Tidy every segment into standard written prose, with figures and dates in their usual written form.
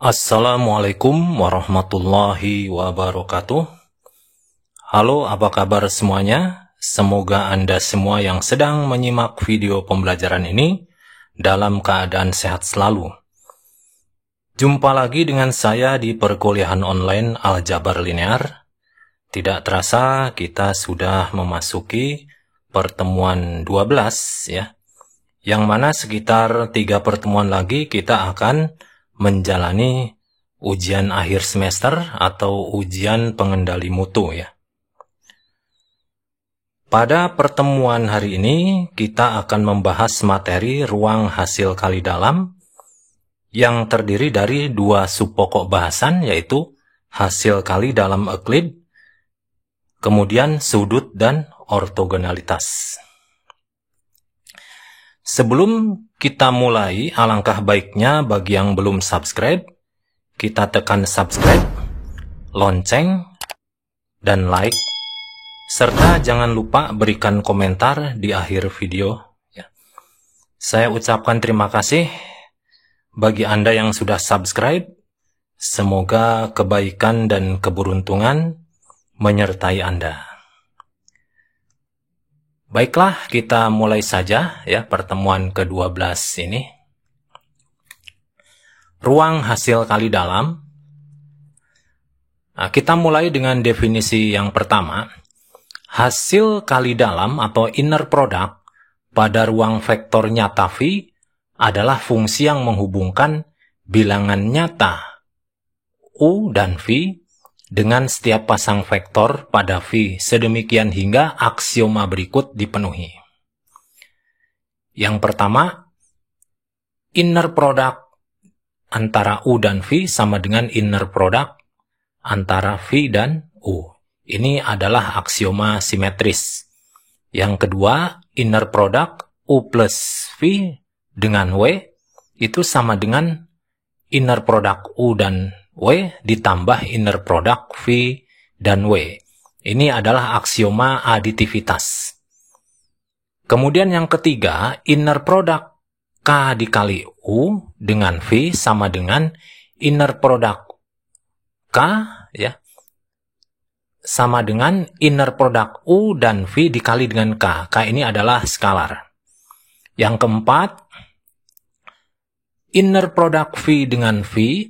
Assalamualaikum warahmatullahi wabarakatuh. Halo, apa kabar semuanya? Semoga Anda semua yang sedang menyimak video pembelajaran ini dalam keadaan sehat selalu. Jumpa lagi dengan saya di perkuliahan online Aljabar Linear. Tidak terasa kita sudah memasuki pertemuan 12 ya. Yang mana sekitar 3 pertemuan lagi kita akan menjalani ujian akhir semester atau ujian pengendali mutu ya. Pada pertemuan hari ini kita akan membahas materi ruang hasil kali dalam yang terdiri dari 2 subpokok bahasan, yaitu hasil kali dalam Euclid, kemudian sudut dan ortogonalitas. Sebelum kita mulai, alangkah baiknya bagi yang belum subscribe, kita tekan subscribe, lonceng, dan like, serta jangan lupa berikan komentar di akhir video. Saya ucapkan terima kasih bagi Anda yang sudah subscribe. Semoga kebaikan dan keberuntungan menyertai Anda. Baiklah, kita mulai saja ya pertemuan ke-12 ini. Ruang hasil kali dalam. Nah, kita mulai dengan definisi yang pertama. Hasil kali dalam atau inner product pada ruang vektor nyata V adalah fungsi yang menghubungkan bilangan nyata U dan V dengan setiap pasang vektor pada V, sedemikian hingga aksioma berikut dipenuhi. Yang pertama, inner product antara U dan V sama dengan inner product antara V dan U. Ini adalah aksioma simetris. Yang kedua, inner product U plus V dengan W itu sama dengan inner product U dan W ditambah inner product V dan W. Ini adalah aksioma aditivitas. Kemudian yang ketiga, inner product K dikali U dengan V sama dengan inner product K ya sama dengan inner product U dan V dikali dengan K. K ini adalah skalar. Yang keempat, inner product V dengan V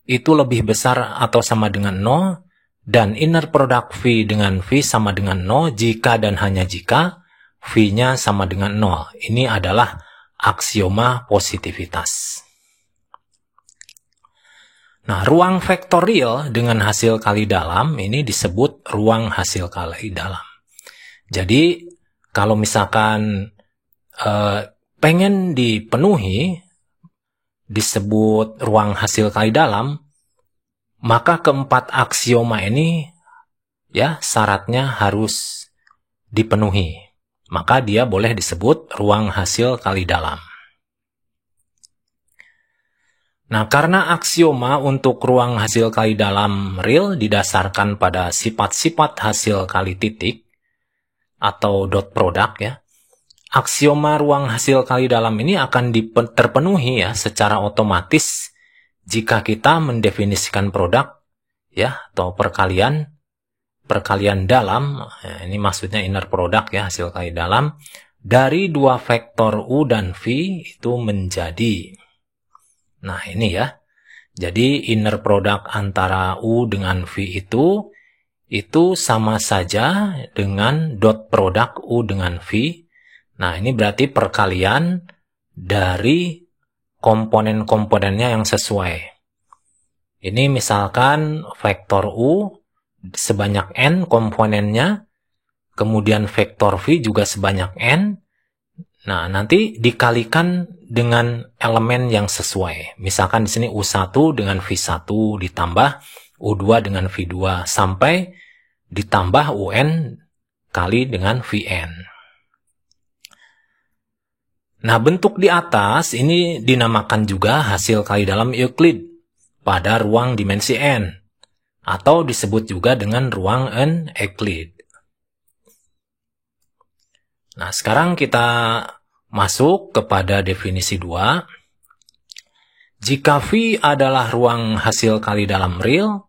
itu lebih besar atau sama dengan 0, dan inner product V dengan V sama dengan 0 jika dan hanya jika V-nya sama dengan 0. Ini adalah aksioma positivitas. Nah, ruang vektorial dengan hasil kali dalam ini disebut ruang hasil kali dalam. Jadi, kalau misalkan pengen dipenuhi disebut ruang hasil kali dalam, maka keempat aksioma ini ya syaratnya harus dipenuhi. Maka dia boleh disebut ruang hasil kali dalam. Nah, karena aksioma untuk ruang hasil kali dalam real didasarkan pada sifat-sifat hasil kali titik atau dot product ya, aksioma ruang hasil kali dalam ini akan terpenuhi ya secara otomatis jika kita mendefinisikan produk ya atau perkalian dalam ya, ini maksudnya inner product ya hasil kali dalam dari dua vektor U dan V itu menjadi, nah ini ya, jadi inner product antara U dengan V itu sama saja dengan dot product U dengan V. Nah, ini berarti perkalian dari komponen-komponennya yang sesuai. Ini misalkan vektor U sebanyak N komponennya, kemudian vektor V juga sebanyak N. Nah, nanti dikalikan dengan elemen yang sesuai. Misalkan di sini U1 dengan V1 ditambah U2 dengan V2 sampai ditambah UN kali dengan Vn. Nah, bentuk di atas ini dinamakan juga hasil kali dalam Euclid pada ruang dimensi N, atau disebut juga dengan ruang N-Euclid. Nah, sekarang kita masuk kepada definisi 2. Jika V adalah ruang hasil kali dalam real,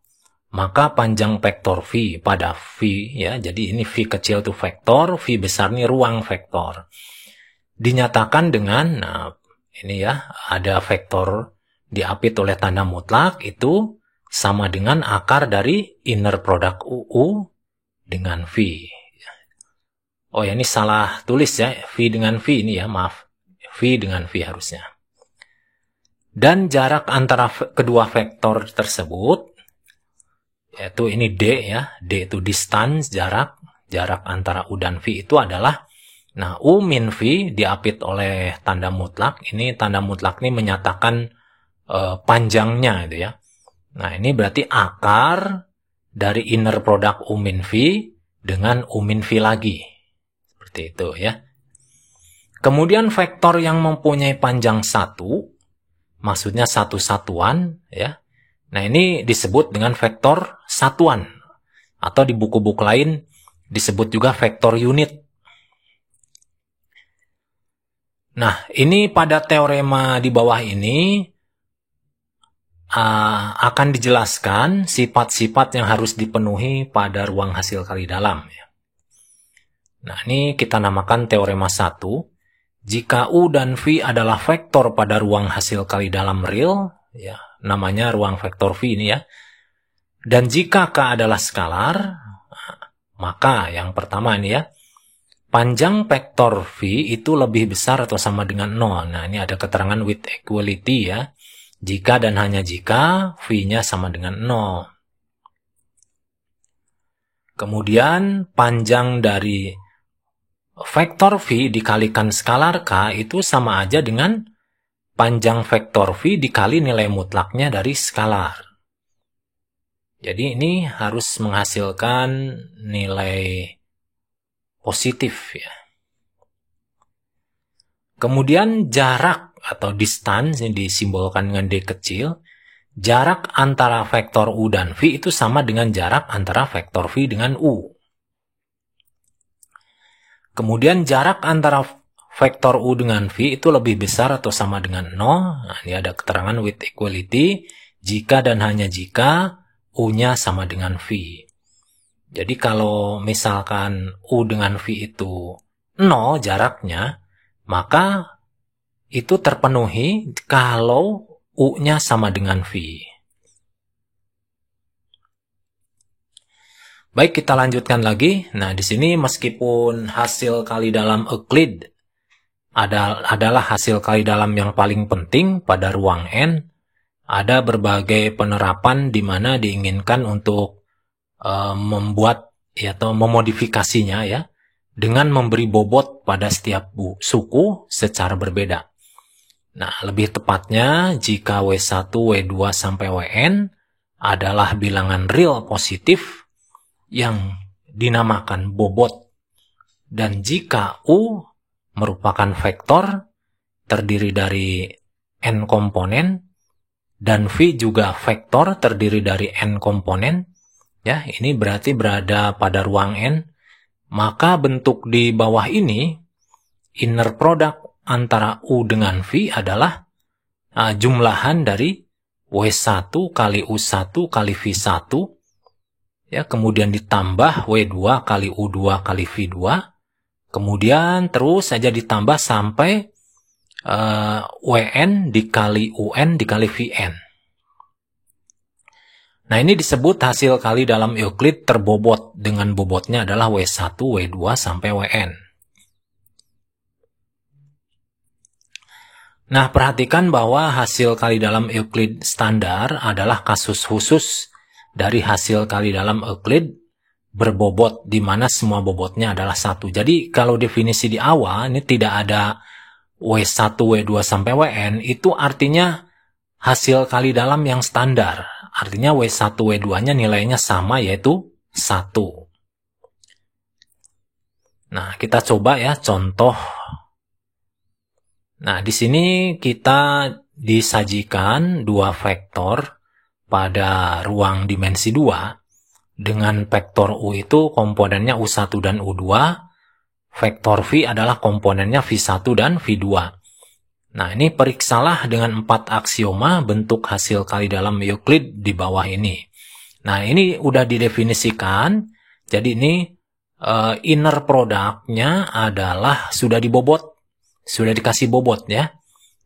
maka panjang vektor V pada V, ya, jadi ini V kecil itu vektor, V besar ini ruang vektor. Dinyatakan dengan, nah ini ya, ada vektor diapit oleh tanda mutlak, itu sama dengan akar dari inner product UU dengan V. Oh ya, ini salah tulis ya, V dengan V ini ya, maaf. V dengan V harusnya. Dan jarak antara kedua vektor tersebut, yaitu ini D ya, D itu distance, jarak antara U dan V itu adalah, nah U min V diapit oleh tanda mutlak, ini tanda mutlak ini menyatakan panjangnya itu ya. Nah ini berarti akar dari inner product U min V dengan U min V lagi. Seperti itu ya. Kemudian vektor yang mempunyai panjang 1, maksudnya satu satuan ya. Nah ini disebut dengan vektor satuan. Atau di buku-buku lain disebut juga vektor unit. Nah ini pada teorema di bawah ini akan dijelaskan sifat-sifat yang harus dipenuhi pada ruang hasil kali dalam ya. Nah ini kita namakan teorema 1. Jika U dan V adalah vektor pada ruang hasil kali dalam real, ya, namanya ruang vektor V ini ya. Dan jika K adalah skalar, maka yang pertama ini ya, panjang vektor V itu lebih besar atau sama dengan 0. Nah, ini ada keterangan with equality ya. Jika dan hanya jika V-nya sama dengan 0. Kemudian panjang dari vektor V dikalikan skalar K itu sama aja dengan panjang vektor V dikali nilai mutlaknya dari skalar. Jadi ini harus menghasilkan nilai positif ya. Kemudian jarak atau distance yang disimbolkan dengan D kecil, jarak antara vektor U dan V itu sama dengan jarak antara vektor V dengan U. Kemudian jarak antara vektor U dengan V itu lebih besar atau sama dengan 0. Nah, ini ada keterangan with equality. Jika dan hanya jika U-nya sama dengan V. Jadi kalau misalkan U dengan V itu 0 jaraknya, maka itu terpenuhi kalau U-nya sama dengan V. Baik, kita lanjutkan lagi. Nah, di sini meskipun hasil kali dalam Euclid adalah hasil kali dalam yang paling penting pada ruang N, ada berbagai penerapan di mana diinginkan untuk membuat atau memodifikasinya ya, dengan memberi bobot pada setiap suku secara berbeda. Nah, lebih tepatnya jika W1, W2 sampai Wn adalah bilangan real positif yang dinamakan bobot, dan jika U merupakan vektor terdiri dari N komponen dan V juga vektor terdiri dari N komponen ya, ini berarti berada pada ruang N, maka bentuk di bawah ini inner product antara U dengan V adalah jumlahan dari W1 kali U1 kali V1 ya, kemudian ditambah W2 kali U2 kali V2, kemudian terus saja ditambah sampai Wn dikali Un dikali Vn. Nah ini disebut hasil kali dalam Euclid terbobot, dengan bobotnya adalah W1, W2 sampai Wn. Nah perhatikan bahwa hasil kali dalam Euclid standar adalah kasus khusus dari hasil kali dalam Euclid berbobot, di mana semua bobotnya adalah 1. Jadi kalau definisi di awal ini tidak ada W1, W2 sampai Wn, itu artinya hasil kali dalam yang standar. Artinya W1, W2-nya nilainya sama, yaitu 1. Nah, kita coba ya contoh. Nah, di sini kita disajikan dua vektor pada ruang dimensi 2, dengan vektor U itu komponennya U1 dan U2, vektor V adalah komponennya V1 dan V2. Nah, ini periksalah dengan 4 aksioma bentuk hasil kali dalam Euclid di bawah ini. Nah, ini udah didefinisikan. Jadi ini inner product-nya adalah sudah dibobot. Sudah dikasih bobot ya.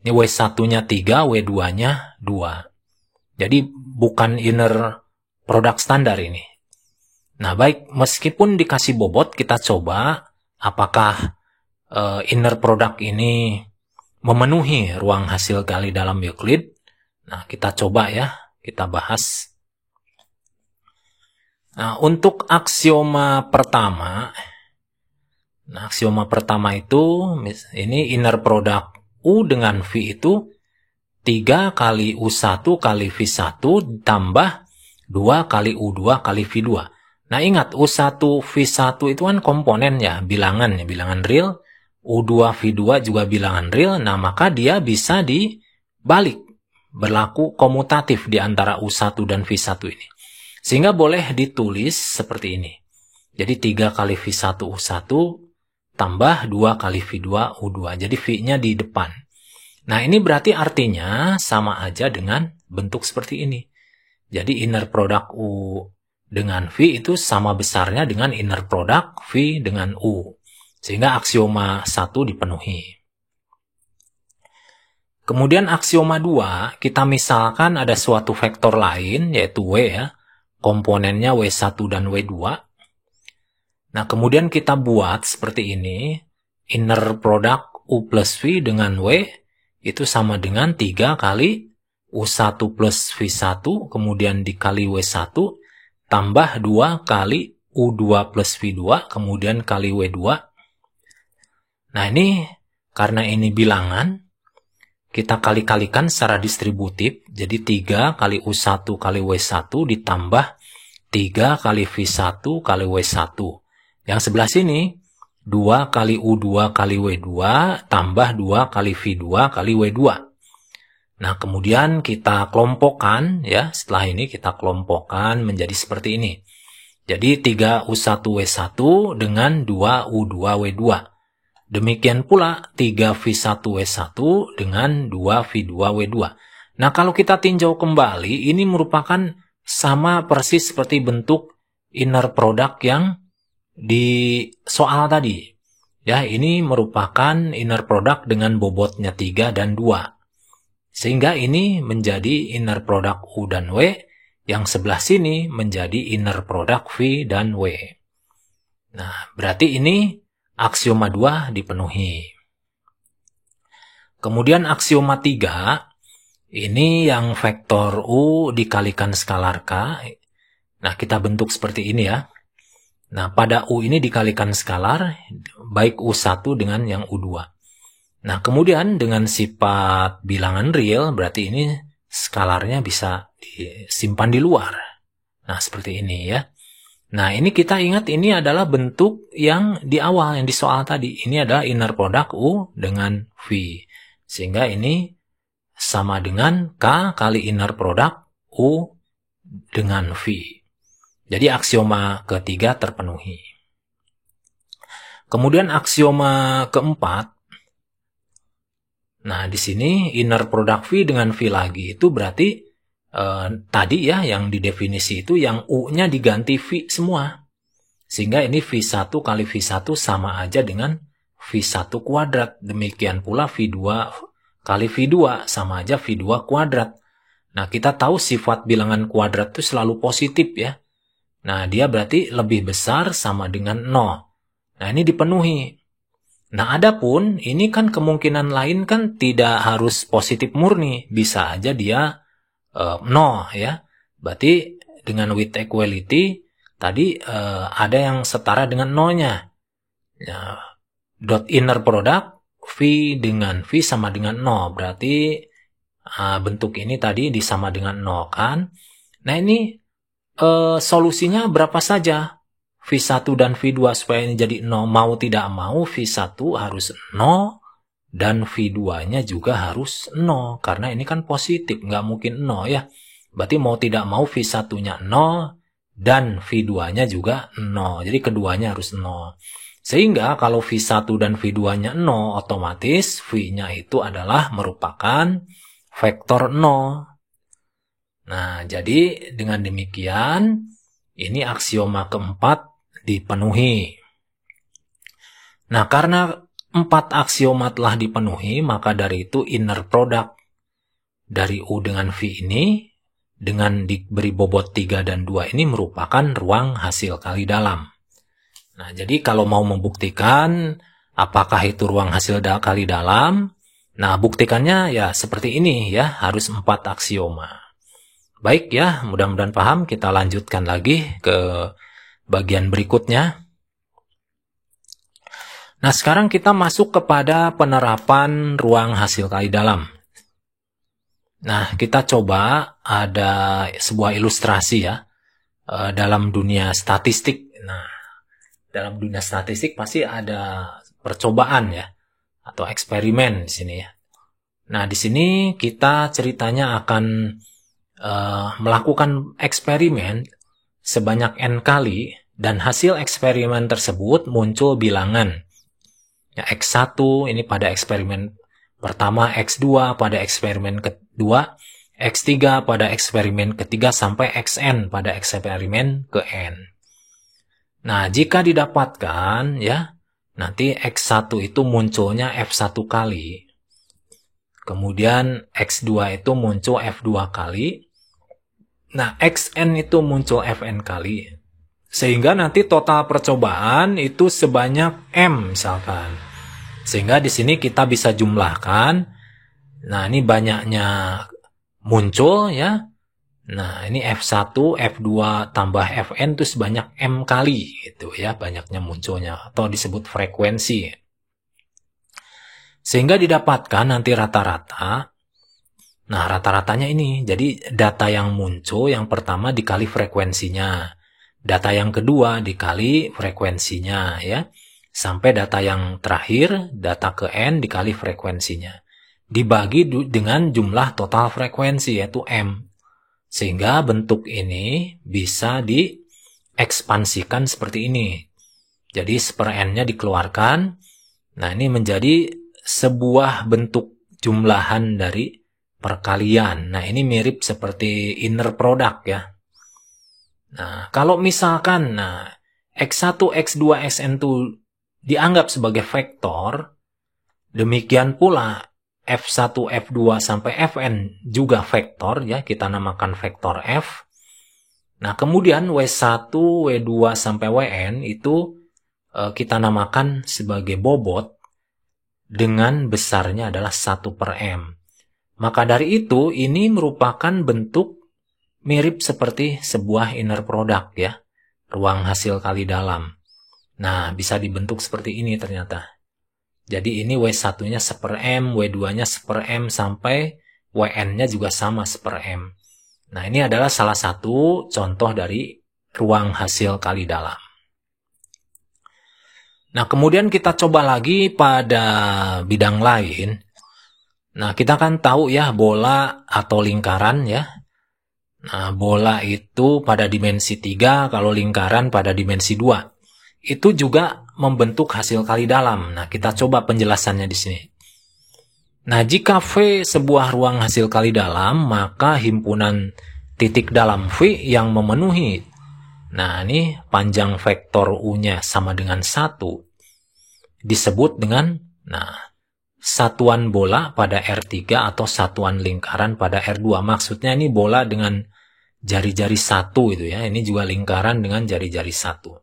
Ini W1-nya 3, W2-nya 2. Jadi bukan inner product standar ini. Nah, baik, meskipun dikasih bobot, kita coba apakah inner product ini memenuhi ruang hasil kali dalam Euclid. Nah, kita coba ya, kita bahas. Nah, untuk aksioma pertama, itu, ini inner product U dengan V itu 3 kali U1 kali V1 tambah 2 kali U2 kali V2. Nah, ingat, U1 V1 itu kan komponen ya, bilangan real. U2 V2 juga bilangan real, nah maka dia bisa dibalik, berlaku komutatif di antara U1 dan V1 ini. Sehingga boleh ditulis seperti ini. Jadi 3 kali V1 U1 tambah 2 kali V2 U2. Jadi V-nya di depan. Nah, ini berarti artinya sama aja dengan bentuk seperti ini. Jadi inner product U dengan V itu sama besarnya dengan inner product V dengan U. Sehingga aksioma 1 dipenuhi. Kemudian aksioma 2, kita misalkan ada suatu vektor lain, yaitu W ya, komponennya W1 dan W2. Nah, kemudian kita buat seperti ini, inner product U plus V dengan W, itu sama dengan 3 kali U1 plus V1, kemudian dikali W1, tambah 2 kali U2 plus V2, kemudian kali W2. Nah, ini karena ini bilangan, kita kali-kalikan secara distributif. Jadi 3 kali U1 kali W1 ditambah 3 kali V1 kali W1. Yang sebelah sini, 2 kali U2 kali W2 tambah 2 kali V2 kali W2. Nah, kemudian kita kelompokkan ya. Setelah ini kita kelompokkan menjadi seperti ini. Jadi 3 U1 W1 dengan 2 U2 W2. Demikian pula 3 V1 W1 dengan 2 V2 W2. Nah, kalau kita tinjau kembali, ini merupakan sama persis seperti bentuk inner product yang di soal tadi. Ya, ini merupakan inner product dengan bobotnya 3 dan 2. Sehingga ini menjadi inner product U dan W, yang sebelah sini menjadi inner product V dan W. Nah, berarti ini aksioma 2 dipenuhi. Kemudian aksioma 3, ini yang vektor U dikalikan skalar K. Nah, kita bentuk seperti ini ya. Nah, pada U ini dikalikan skalar, baik U1 dengan yang U2. Nah, kemudian dengan sifat bilangan real, berarti ini skalarnya bisa disimpan di luar. Nah, seperti ini ya. Nah, ini kita ingat ini adalah bentuk yang di awal, yang di soal tadi. Ini adalah inner product U dengan V. Sehingga ini sama dengan K kali inner product U dengan V. Jadi aksioma ketiga terpenuhi. Kemudian aksioma keempat. Nah, di sini inner product V dengan V lagi. Itu berarti tadi ya yang didefinisi itu yang U-nya diganti V semua. Sehingga ini V1 kali V1 sama aja dengan V1 kuadrat. Demikian pula V2 kali V2 sama aja V2 kuadrat. Nah, kita tahu sifat bilangan kuadrat itu selalu positif ya. Nah, dia berarti lebih besar sama dengan 0. Nah, ini dipenuhi. Nah, adapun ini kan kemungkinan lain kan tidak harus positif murni. Bisa aja dia 0 ya. Berarti dengan with equality tadi ada yang setara dengan 0-nya. Ya, dot inner product V dengan V sama dengan 0. Berarti bentuk ini tadi disama dengan 0 kan. Nah, ini solusinya berapa saja? V1 dan V2 supaya ini jadi 0. Mau tidak mau V1 harus 0. Dan V2-nya juga harus 0. Karena ini kan positif. Nggak mungkin 0 ya. Berarti mau tidak mau V1-nya 0. Dan V2-nya juga 0. Jadi keduanya harus 0. Sehingga kalau V1 dan V2-nya 0, otomatis V-nya itu adalah merupakan vektor 0. Nah, jadi dengan demikian, ini aksioma keempat dipenuhi. Nah, karena 4 aksioma telah dipenuhi, maka dari itu inner product dari U dengan V ini, dengan diberi bobot 3 dan 2 ini merupakan ruang hasil kali dalam. Nah, jadi kalau mau membuktikan apakah itu ruang hasil kali dalam, nah buktikannya ya seperti ini ya, harus 4 aksioma. Baik ya, mudah-mudahan paham. Kita lanjutkan lagi ke bagian berikutnya. Nah, sekarang kita masuk kepada penerapan ruang hasil kali dalam. Nah, kita coba ada sebuah ilustrasi ya, dalam dunia statistik. Nah, dalam dunia statistik pasti ada percobaan ya, atau eksperimen di sini ya. Nah, di sini kita ceritanya akan melakukan eksperimen sebanyak N kali, dan hasil eksperimen tersebut muncul bilangan. Ya, X1 ini pada eksperimen pertama, X2 pada eksperimen kedua, X3 pada eksperimen ketiga, sampai Xn pada eksperimen ke N. Nah, jika didapatkan ya, nanti X1 itu munculnya F1 kali. Kemudian X2 itu muncul F2 kali. Nah, Xn itu muncul Fn kali. Sehingga nanti total percobaan itu sebanyak M misalkan. Sehingga di sini kita bisa jumlahkan. Nah, ini banyaknya muncul ya. Nah, ini F1, F2 tambah Fn itu sebanyak M kali gitu ya, banyaknya munculnya, atau disebut frekuensi. Sehingga didapatkan nanti rata-rata. Nah, rata-ratanya ini, jadi data yang muncul yang pertama dikali frekuensinya. Data yang kedua dikali frekuensinya ya. Sampai data yang terakhir, data ke N dikali frekuensinya. Dibagi dengan jumlah total frekuensi yaitu M. Sehingga bentuk ini bisa diekspansikan seperti ini. Jadi seper N-nya dikeluarkan. Nah, ini menjadi sebuah bentuk jumlahan dari perkalian. Nah, ini mirip seperti inner product ya. Nah, kalau misalkan X1, X2, Xn2 dianggap sebagai vektor, demikian pula F1, F2, sampai Fn juga vektor ya, kita namakan vektor F. Nah, kemudian W1, W2, sampai Wn itu kita namakan sebagai bobot dengan besarnya adalah 1 per M. Maka dari itu, ini merupakan bentuk mirip seperti sebuah inner product ya, ruang hasil kali dalam. Nah, bisa dibentuk seperti ini ternyata. Jadi ini W1-nya seper M, W2-nya seper M, sampai Wn-nya juga sama seper M. Nah, ini adalah salah satu contoh dari ruang hasil kali dalam. Nah, kemudian kita coba lagi pada bidang lain. Nah, kita kan tahu ya bola atau lingkaran ya. Nah, bola itu pada dimensi 3, kalau lingkaran pada dimensi 2. Itu juga membentuk hasil kali dalam. Nah, kita coba penjelasannya di sini. Nah, jika V sebuah ruang hasil kali dalam, maka himpunan titik dalam V yang memenuhi. Nah, ini panjang vektor U-nya sama dengan 1. Disebut dengan, satuan bola pada R3 atau satuan lingkaran pada R2. Maksudnya ini bola dengan jari-jari 1 itu ya. Ini juga lingkaran dengan jari-jari 1.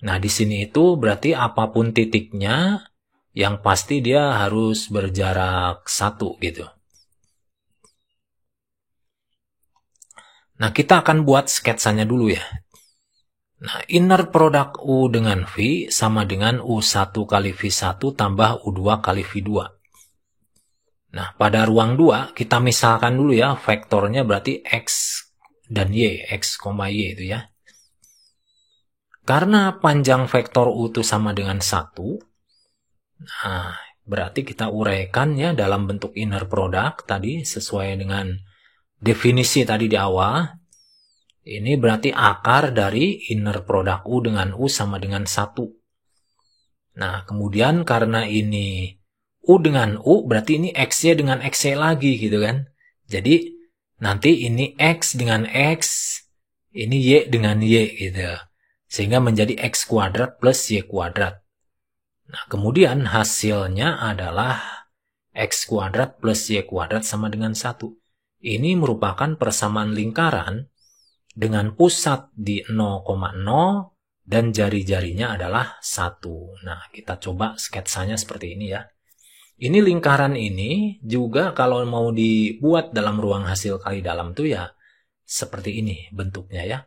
Nah, di sini itu berarti apapun titiknya, yang pasti dia harus berjarak 1 gitu. Nah, kita akan buat sketsanya dulu ya. Nah, inner product U dengan V sama dengan U1 kali V1 tambah U2 kali V2. Nah, pada ruang 2, kita misalkan dulu ya, vektornya berarti X dan Y, X, Y itu ya. Karena panjang vektor U itu sama dengan 1, nah, berarti kita uraikan ya dalam bentuk inner product tadi sesuai dengan definisi tadi di awal. Ini berarti akar dari inner product U dengan U sama dengan 1. Nah, kemudian karena ini U dengan U, berarti ini X-Y dengan X-Y lagi gitu kan. Jadi, nanti ini X dengan X, ini Y dengan Y gitu. Sehingga menjadi X kuadrat plus Y kuadrat. Nah, kemudian hasilnya adalah X kuadrat plus Y kuadrat sama dengan 1. Ini merupakan persamaan lingkaran dengan pusat di 0,0 dan jari-jarinya adalah 1. Nah, kita coba sketsanya seperti ini ya. Ini lingkaran ini juga kalau mau dibuat dalam ruang hasil kali dalam tuh ya seperti ini bentuknya ya.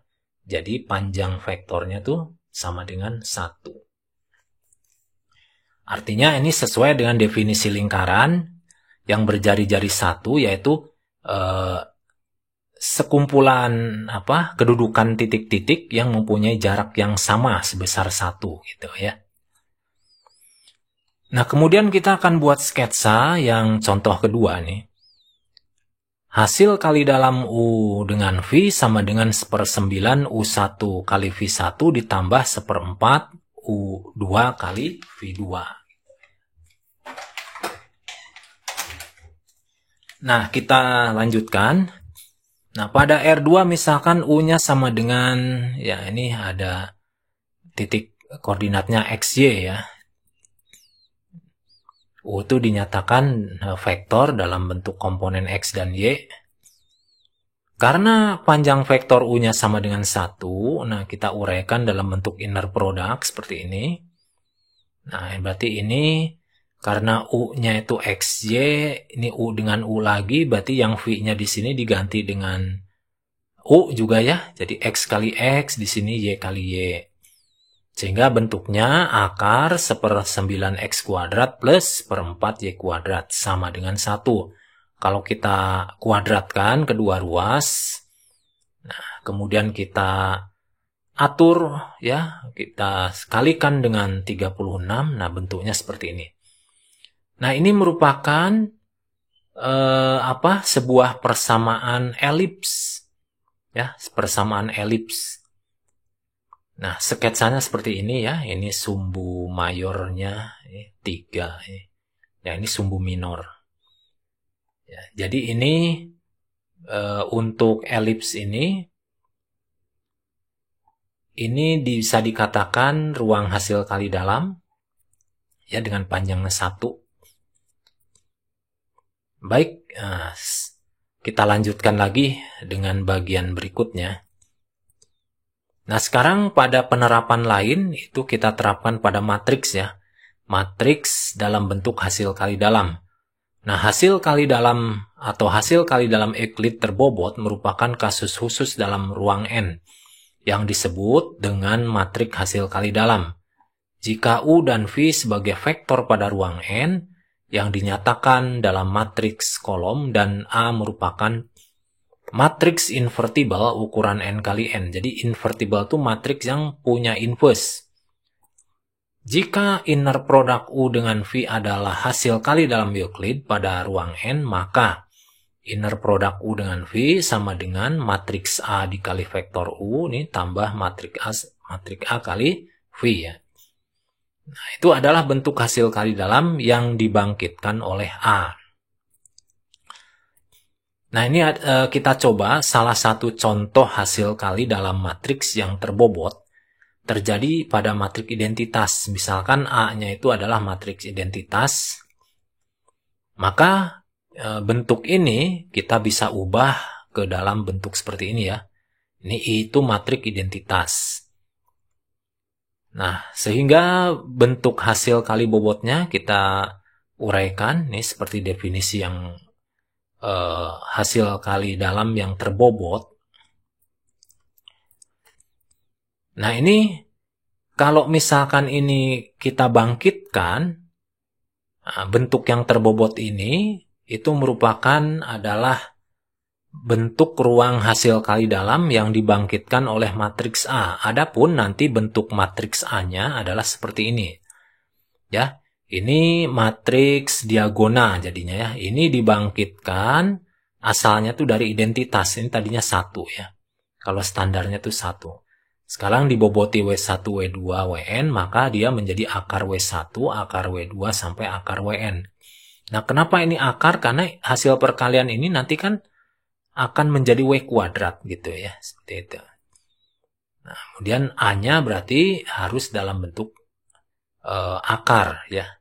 Jadi panjang vektornya tuh sama dengan 1. Artinya ini sesuai dengan definisi lingkaran yang berjari-jari 1 yaitu sekumpulan kedudukan titik-titik yang mempunyai jarak yang sama sebesar 1 gitu ya. Nah, kemudian kita akan buat sketsa yang contoh kedua nih. Hasil kali dalam U dengan V sama dengan 1/9 U1 kali V1 ditambah 1/4 U2 kali V2. Nah, kita lanjutkan. Nah, pada R2 misalkan U-nya sama dengan, ya ini ada titik koordinatnya XY ya. U itu dinyatakan vektor dalam bentuk komponen X dan Y. Karena panjang vektor U-nya sama dengan 1, nah kita uraikan dalam bentuk inner product seperti ini. Nah, berarti ini karena U-nya itu XY, ini U dengan U lagi, berarti yang V-nya di sini diganti dengan U juga ya. Jadi X kali X, di sini Y kali Y. Sehingga bentuknya akar 1/9 X kuadrat plus 1/4 Y kuadrat sama dengan 1. Kalau kita kuadratkan kedua ruas, nah kemudian kita atur ya, kita kalikan dengan 36, nah bentuknya seperti ini. Nah, ini merupakan sebuah persamaan elips ya, persamaan elips. Nah, sketsanya seperti ini ya. Ini sumbu mayornya 3 ya, ini sumbu minor. Ya, jadi ini untuk elips ini bisa dikatakan ruang hasil kali dalam ya dengan panjangnya 1. Baik, kita lanjutkan lagi dengan bagian berikutnya. Nah, sekarang pada penerapan lain itu kita terapkan pada matriks ya. Matriks dalam bentuk hasil kali dalam. Nah, hasil kali dalam atau hasil kali dalam Euclid terbobot merupakan kasus khusus dalam ruang N yang disebut dengan matriks hasil kali dalam. Jika U dan V sebagai vektor pada ruang N yang dinyatakan dalam matriks kolom dan A merupakan matriks invertible ukuran N kali N. Jadi invertible itu matriks yang punya inverse. Jika inner product U dengan V adalah hasil kali dalam Euclid pada ruang N, maka inner product U dengan V sama dengan matriks A dikali vektor U ini tambah matriks A kali V ya. Nah, itu adalah bentuk hasil kali dalam yang dibangkitkan oleh A. Nah, ini kita coba salah satu contoh hasil kali dalam matriks yang terbobot terjadi pada matriks identitas. Misalkan A-nya itu adalah matriks identitas. Maka bentuk ini kita bisa ubah ke dalam bentuk seperti ini ya. Ini itu matriks identitas. Nah, sehingga bentuk hasil kali bobotnya kita uraikan. Ini seperti definisi yang hasil kali dalam yang terbobot. Nah, ini kalau misalkan ini kita bangkitkan, bentuk yang terbobot ini itu merupakan adalah bentuk ruang hasil kali dalam yang dibangkitkan oleh matriks A. Adapun nanti bentuk matriks A-nya adalah seperti ini. Ya, ini matriks diagonal jadinya ya. Ini dibangkitkan asalnya tuh dari identitas. Ini tadinya 1 ya. Kalau standarnya tuh 1. Sekarang diboboti W1, W2, Wn, maka dia menjadi akar W1, akar W2, sampai akar Wn. Nah, kenapa ini akar? Karena hasil perkalian ini nanti kan akan menjadi W kuadrat gitu ya, seperti itu. Nah, kemudian A-nya berarti harus dalam bentuk akar ya.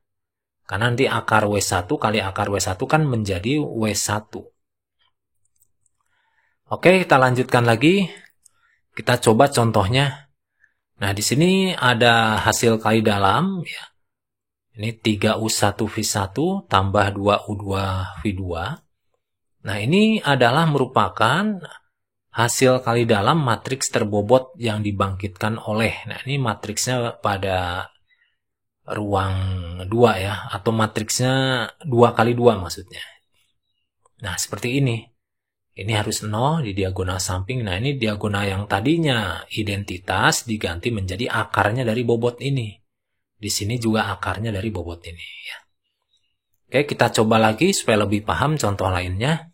Karena nanti akar W1 kali akar W1 kan menjadi W1. Oke, kita lanjutkan lagi. Kita coba contohnya. Nah, di sini ada hasil kali dalam ya. Ini 3U1V1 tambah 2U2V2. Nah, ini adalah merupakan hasil kali dalam matriks terbobot yang dibangkitkan oleh. Nah, ini matriksnya pada ruang 2 ya, atau matriksnya 2 kali 2 maksudnya. Nah, seperti ini. Ini harus 0 di diagonal samping. Nah, ini diagonal yang tadinya identitas diganti menjadi akarnya dari bobot ini. Di sini juga akarnya dari bobot ini ya. Oke, kita coba lagi supaya lebih paham contoh lainnya.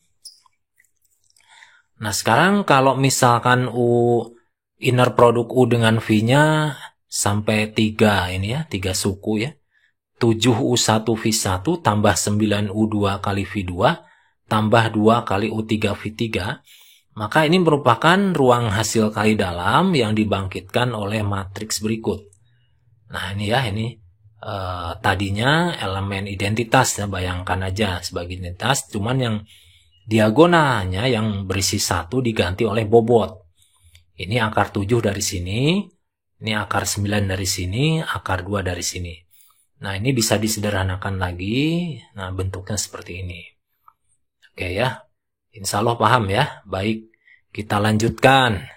Nah, sekarang kalau misalkan inner produk U dengan V-nya sampai 3 ini ya, 3 suku ya. 7U1V1 tambah 9U2 kali V2 tambah 2 kali U3V3. Maka ini merupakan ruang hasil kali dalam yang dibangkitkan oleh matriks berikut. Nah, ini ya, ini tadinya elemen identitas ya, bayangkan aja sebagai identitas, cuman yang diagonalnya yang berisi 1 diganti oleh bobot. Ini akar 7 dari sini, ini akar 9 dari sini, akar 2 dari sini. Nah, ini bisa disederhanakan lagi. Nah, bentuknya seperti ini. Oke ya, insya Allah paham ya. Baik, kita lanjutkan.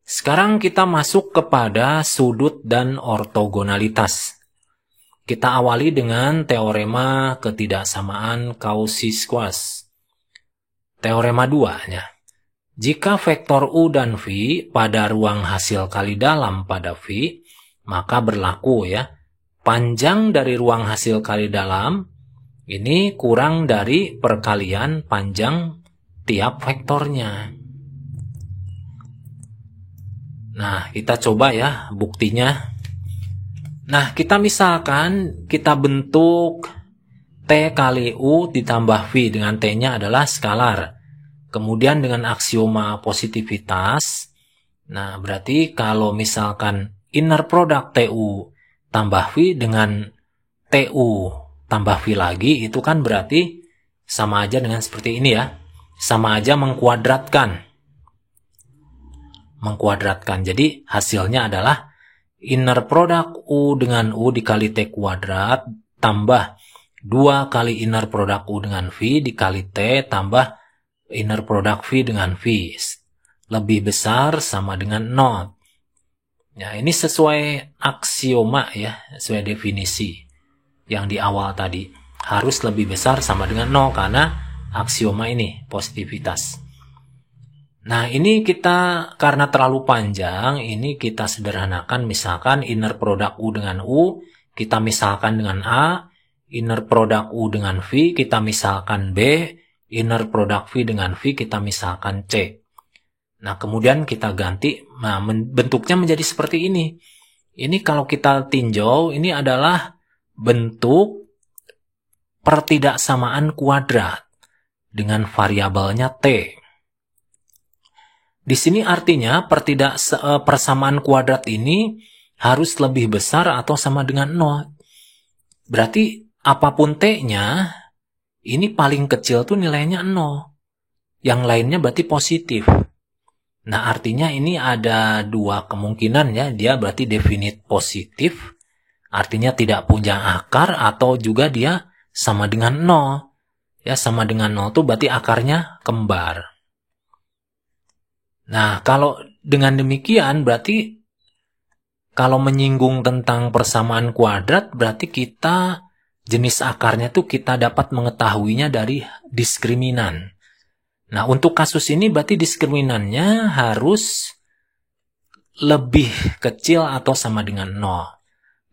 Sekarang kita masuk kepada sudut dan ortogonalitas. Kita awali dengan teorema ketidaksamaan Cauchy-Squarce. Teorema 2-nya. Jika vektor U dan V pada ruang hasil kali dalam pada V, maka berlaku ya, panjang dari ruang hasil kali dalam ini kurang dari perkalian panjang tiap vektornya. Nah, kita coba ya buktinya. Nah, kita misalkan kita bentuk T kali U ditambah V, dengan T-nya adalah skalar. Kemudian dengan aksioma positivitas. Nah, berarti kalau misalkan inner product TU tambah V dengan TU tambah V lagi, itu kan berarti sama aja dengan seperti ini ya. Sama aja mengkuadratkan. Jadi hasilnya adalah inner product U dengan U dikali T kuadrat tambah 2 kali inner product U dengan V dikali T tambah inner product V dengan V. Lebih besar sama dengan 0. Ya, ini sesuai aksioma ya, sesuai definisi yang di awal tadi. Harus lebih besar sama dengan 0 karena aksioma ini, positivitas. Nah, ini kita karena terlalu panjang, ini kita sederhanakan. Misalkan inner product U dengan U, kita misalkan dengan A. Inner product U dengan V, kita misalkan B. Inner product V dengan V, kita misalkan C. Nah, kemudian kita ganti. Nah, bentuknya menjadi seperti ini. Ini kalau kita tinjau, ini adalah bentuk pertidaksamaan kuadrat dengan variabelnya T. Di sini artinya persamaan kuadrat ini harus lebih besar atau sama dengan 0. Berarti apapun T-nya, ini paling kecil tuh nilainya 0. Yang lainnya berarti positif. Nah, artinya ini ada 2 kemungkinan ya. Dia berarti definite positif, artinya tidak punya akar, atau juga dia sama dengan 0. Ya, sama dengan 0 tuh berarti akarnya kembar. Nah, kalau dengan demikian berarti kalau menyinggung tentang persamaan kuadrat, berarti kita jenis akarnya tuh kita dapat mengetahuinya dari diskriminan. Nah, untuk kasus ini berarti diskriminannya harus lebih kecil atau sama dengan 0.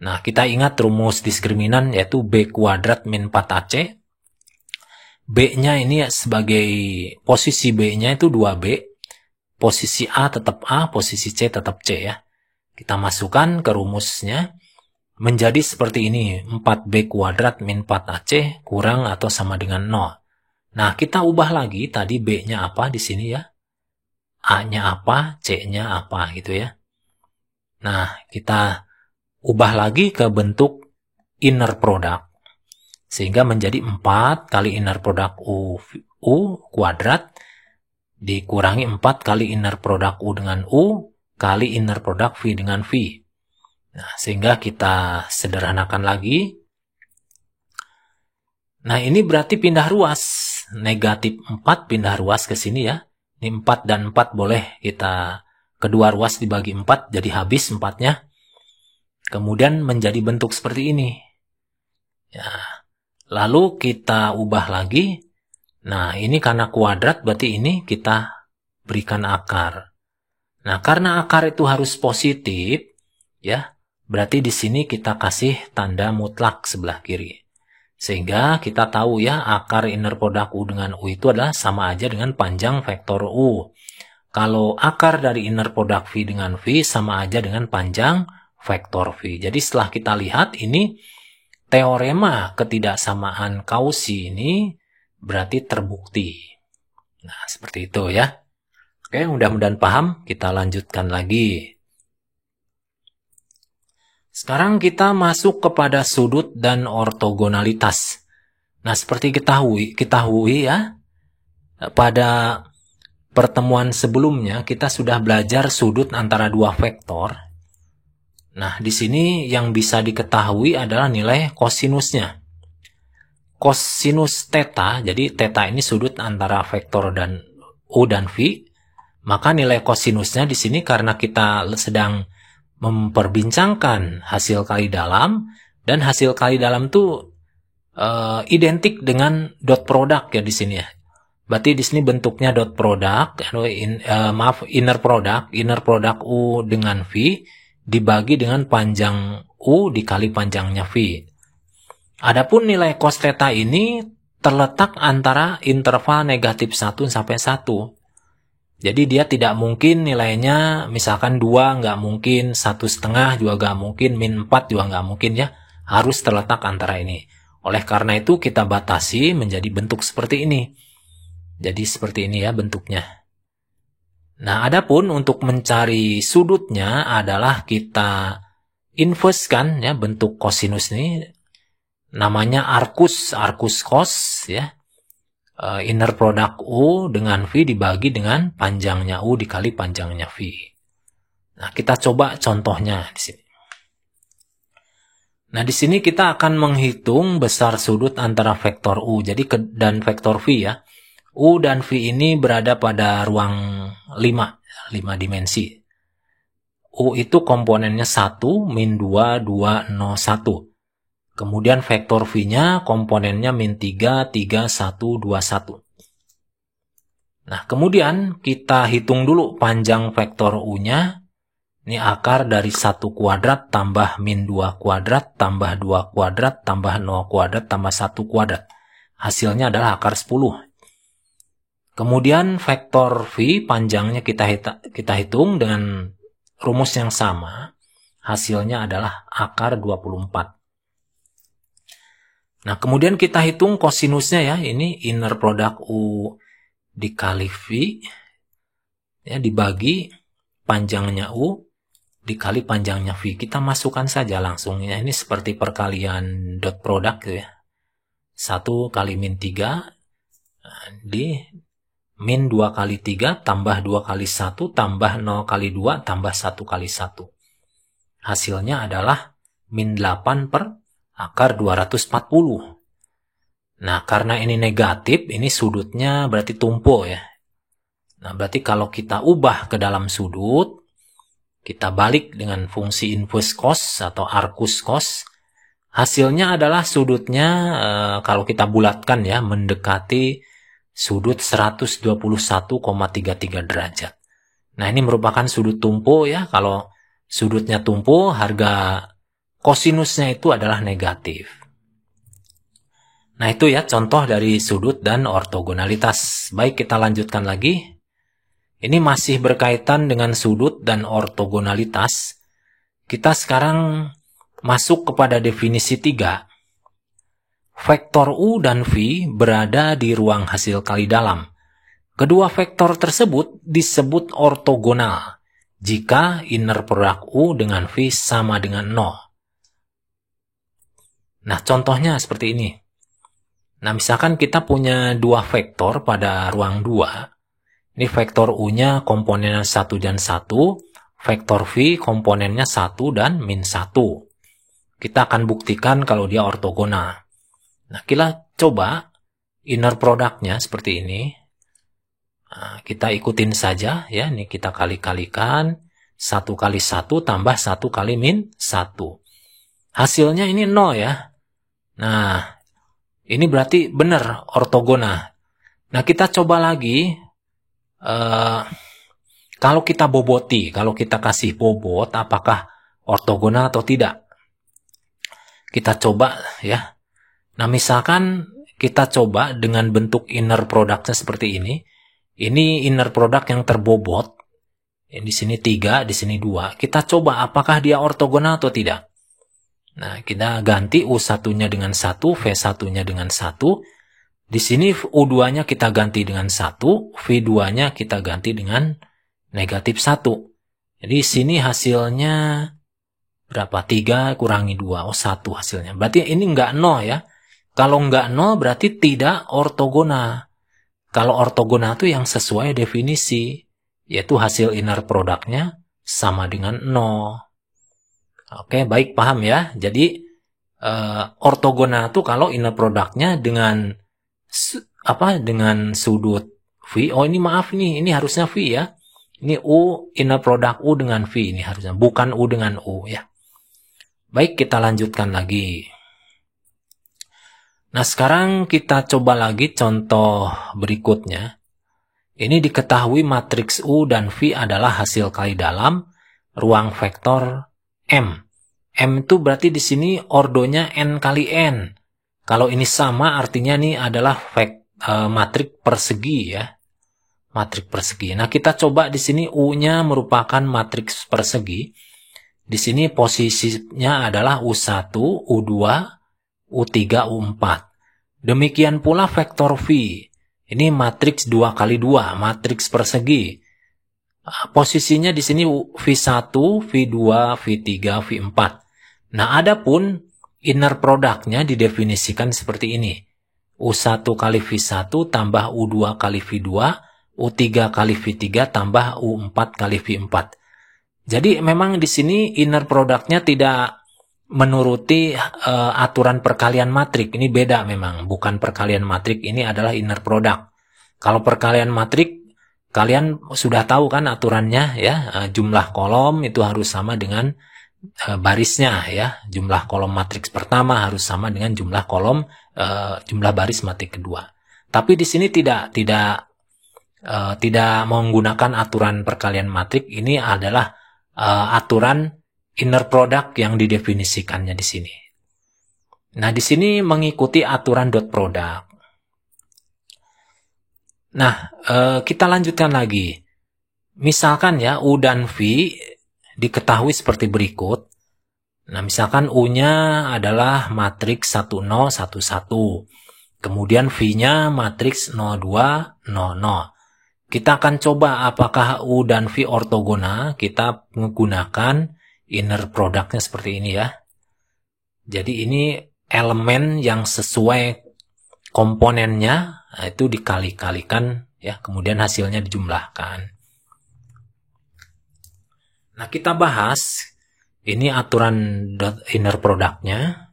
Nah, kita ingat rumus diskriminan yaitu B kuadrat min 4AC. B-nya ini sebagai posisi B-nya itu 2B. posisi A tetap A, posisi C tetap C ya. Kita masukkan ke rumusnya menjadi seperti ini, 4B kuadrat min 4AC kurang atau sama dengan 0. Nah, kita ubah lagi, tadi B-nya apa di sini ya, A-nya apa, C-nya apa gitu ya. Nah, kita ubah lagi ke bentuk inner product, sehingga menjadi 4 kali inner product U kuadrat dikurangi 4 kali inner product U dengan U kali inner product V dengan V. Nah, sehingga kita sederhanakan lagi. Nah, ini berarti pindah ruas. Negatif 4 pindah ruas ke sini ya. Ini 4 dan 4 boleh kita, kedua ruas dibagi 4, jadi habis 4-nya. Kemudian menjadi bentuk seperti ini. Ya. Lalu kita ubah lagi. Nah, ini karena kuadrat, berarti ini kita berikan akar. Nah, karena akar itu harus positif, ya. Berarti di sini kita kasih tanda mutlak sebelah kiri. Sehingga kita tahu ya, akar inner product U dengan U itu adalah sama aja dengan panjang vektor U. Kalau akar dari inner product V dengan V sama aja dengan panjang vektor V. Jadi setelah kita lihat ini, teorema ketidaksamaan Cauchy ini berarti terbukti. Nah, seperti itu ya. Oke, mudah-mudahan paham. Kita lanjutkan lagi. Sekarang kita masuk kepada sudut dan ortogonalitas. Nah, seperti ketahui ya, pada pertemuan sebelumnya kita sudah belajar sudut antara dua vektor. Nah, di sini yang bisa diketahui adalah nilai kosinusnya. Kosinus theta, jadi theta ini sudut antara vektor dan U dan V, maka nilai kosinusnya di sini karena kita sedang memperbincangkan hasil kali dalam, dan hasil kali dalam itu identik dengan dot product ya di sini ya. Berarti di sini bentuknya dot product, inner product U dengan V dibagi dengan panjang U dikali panjangnya V. Adapun nilai cos theta ini terletak antara interval negatif 1 sampai 1. Jadi dia tidak mungkin nilainya misalkan 2 nggak mungkin, 1,5 juga nggak mungkin, min 4 juga nggak mungkin ya. Harus terletak antara ini. Oleh karena itu kita batasi menjadi bentuk seperti ini. Jadi seperti ini ya bentuknya. Nah, adapun untuk mencari sudutnya adalah kita inversekan ya bentuk kosinus ini. Namanya arcus cos ya. Inner product U dengan V dibagi dengan panjangnya U dikali panjangnya V. Nah, kita coba contohnya di sini. Nah, di sini kita akan menghitung besar sudut antara vektor U dan vektor V ya. U dan V ini berada pada ruang 5 dimensi. U itu komponennya 1, min 2, 2, 0, 1. Kemudian vektor V-nya komponennya min 3, 3, 1, 2, 1. Nah, kemudian kita hitung dulu panjang vektor U-nya. Ini akar dari 1 kuadrat tambah min 2 kuadrat tambah 2 kuadrat tambah 0 kuadrat tambah 1 kuadrat. Hasilnya adalah akar 10. Kemudian vektor V panjangnya kita hitung dengan rumus yang sama. Hasilnya adalah akar 24. Nah, kemudian kita hitung kosinusnya ya. Ini inner product U dikali V ya, dibagi panjangnya U dikali panjangnya V. Kita masukkan saja langsung ya. Ini seperti perkalian dot product gitu ya. 1 kali min 3 di min 2 kali 3 tambah 2 kali 1 tambah 0 kali 2 tambah 1 kali 1. Hasilnya adalah min 8 per akar 240. Nah, karena ini negatif, ini sudutnya berarti tumpul ya. Nah, berarti kalau kita ubah ke dalam sudut, kita balik dengan fungsi inverse cos atau arcus cos, hasilnya adalah sudutnya kalau kita bulatkan ya, mendekati sudut 121,33 derajat. Nah, ini merupakan sudut tumpul ya. Kalau sudutnya tumpul, harga kosinusnya itu adalah negatif. Nah, itu ya contoh dari sudut dan ortogonalitas. Baik, kita lanjutkan lagi. Ini masih berkaitan dengan sudut dan ortogonalitas. Kita sekarang masuk kepada definisi 3. Vektor U dan V berada di ruang hasil kali dalam. Kedua vektor tersebut disebut ortogonal jika inner product U dengan V sama dengan 0. Nah, contohnya seperti ini. Nah, misalkan kita punya dua vektor pada ruang 2. Ini vektor U-nya komponennya 1 dan 1, vektor V komponennya 1 dan min 1. Kita akan buktikan kalau dia ortogonal. Nah, kita coba inner product-nya seperti ini. Nah, kita ikutin saja ya, ini kita kali-kalikan 1 kali 1 tambah 1 kali min 1. Hasilnya ini 0 ya. Nah, ini berarti benar ortogonal. Nah, kita coba lagi. Kalau kita boboti, kalau kita kasih bobot, apakah ortogonal atau tidak? Kita coba ya. Nah, misalkan kita coba dengan bentuk inner product-nya seperti ini. Ini inner product yang terbobot. Di sini 3, di sini 2. Kita coba apakah dia ortogonal atau tidak. Nah, kita ganti U1-nya dengan 1, V1-nya dengan 1. Di sini U2-nya kita ganti dengan 1, V2-nya kita ganti dengan negatif 1. Jadi sini hasilnya berapa? 3 kurangi 2. Oh, 1 hasilnya. Berarti ini enggak 0 ya. Kalau enggak 0 berarti tidak ortogonal. Kalau ortogonal itu yang sesuai definisi, yaitu hasil inner product-nya sama dengan 0. Oke, baik, paham ya. Jadi ortogonal itu kalau inner product-nya dengan dengan sudut V. Oh, ini maaf nih, ini harusnya V ya. Ini U, inner product U dengan V ini harusnya, bukan U dengan U ya. Baik, kita lanjutkan lagi. Nah, sekarang kita coba lagi contoh berikutnya. Ini diketahui matriks U dan V adalah hasil kali dalam ruang vektor M. M itu berarti di sini ordonya N kali N. Kalau ini sama artinya ini adalah matriks persegi ya. Matriks persegi. Nah, kita coba di sini U-nya merupakan matriks persegi. Di sini posisinya adalah U1, U2, U3, U4. Demikian pula vektor V. Ini matriks 2 kali 2, matriks persegi. Posisinya di sini V1, V2, V3, V4. Nah, adapun inner product-nya didefinisikan seperti ini. U1 kali V1 tambah U2 kali V2, U3 kali V3 tambah U4 kali V4. Jadi memang di sini inner product-nya tidak menuruti aturan perkalian matrik. Ini beda memang, bukan perkalian matrik, ini adalah inner product. Kalau perkalian matrik, kalian sudah tahu kan aturannya ya, jumlah kolom itu harus sama dengan barisnya ya. Jumlah kolom matriks pertama harus sama dengan jumlah kolom jumlah baris matrik kedua. Tapi di sini tidak menggunakan aturan perkalian matrik. Ini adalah aturan inner product yang didefinisikannya di sini. Nah, di sini mengikuti aturan dot product. Nah, kita lanjutkan lagi. Misalkan ya, U dan V diketahui seperti berikut. Nah, misalkan U-nya adalah matriks 10, 11. Kemudian V-nya matriks 02, 00. Kita akan coba apakah U dan V ortogonal. Kita menggunakan inner product-nya seperti ini ya. Jadi ini elemen yang sesuai komponennya, itu dikali-kalikan ya, kemudian hasilnya dijumlahkan. Nah, kita bahas ini aturan inner product-nya.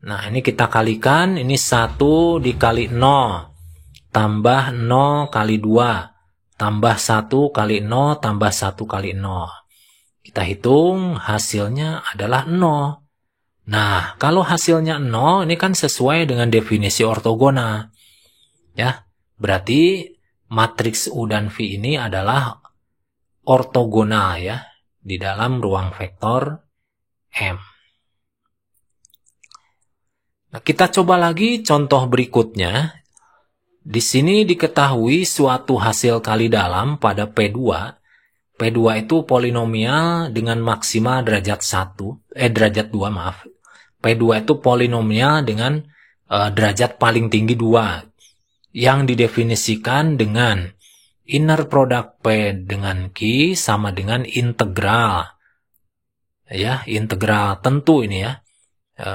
Nah, ini kita kalikan, ini 1 dikali 0 tambah 0 kali 2 tambah 1 kali 0 tambah 1 kali 0. Kita hitung hasilnya adalah 0. Nah, kalau hasilnya 0, ini kan sesuai dengan definisi ortogonal. Ya, berarti matriks U dan V ini adalah ortogonal ya, di dalam ruang vektor M. Nah, kita coba lagi contoh berikutnya. Di sini diketahui suatu hasil kali dalam pada P2. P2 itu polinomial dengan maksimal derajat 2, maaf. P2 itu polinomial dengan derajat paling tinggi 2 yang didefinisikan dengan inner product P dengan Q sama dengan integral. Ya, integral tentu ini ya.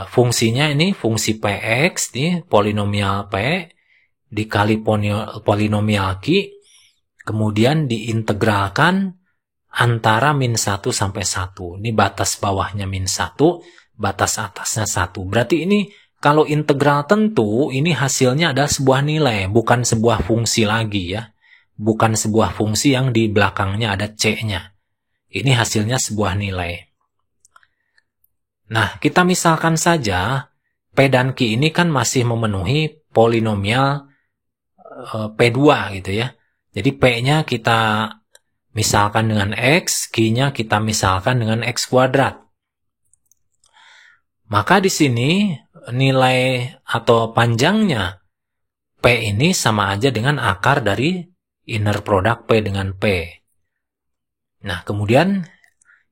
Fungsinya ini fungsi Px nih, polinomial P dikali polinomial Q, kemudian diintegralkan antara min 1 sampai 1. Ini batas bawahnya min 1, batas atasnya 1. Berarti ini kalau integral tentu, ini hasilnya adalah sebuah nilai, bukan sebuah fungsi lagi ya. Bukan sebuah fungsi yang di belakangnya ada C-nya. Ini hasilnya sebuah nilai. Nah, kita misalkan saja P dan Q ini kan masih memenuhi polinomial P2 gitu ya. Jadi P-nya kita misalkan dengan X, Q-nya kita misalkan dengan X kuadrat. Maka di sini nilai atau panjangnya P ini sama aja dengan akar dari inner product P dengan P. Nah, kemudian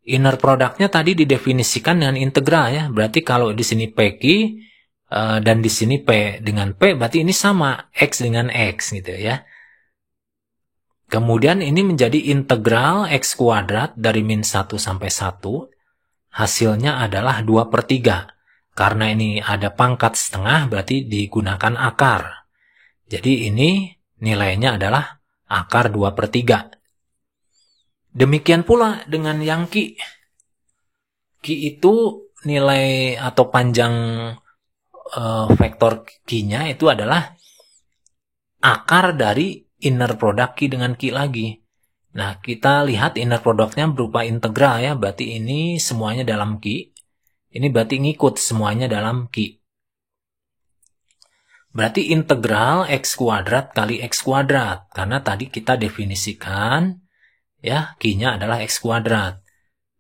inner productnya tadi didefinisikan dengan integral ya. Berarti kalau di sini PQ dan di sini P dengan P, berarti ini sama X dengan X gitu ya. Kemudian ini menjadi integral X kuadrat dari min 1 sampai 1. Hasilnya adalah 2/3. Karena ini ada pangkat setengah, berarti digunakan akar. Jadi ini nilainya adalah akar 2/3. Demikian pula dengan yang Q. Q itu nilai atau panjang vektor Q-nya itu adalah akar dari inner product Q dengan Q lagi. Nah, kita lihat inner product-nya berupa integral ya, berarti ini semuanya dalam Q. Ini berarti ngikut semuanya dalam Q. Berarti integral X kuadrat kali X kuadrat. Karena tadi kita definisikan ya, Q-nya adalah X kuadrat.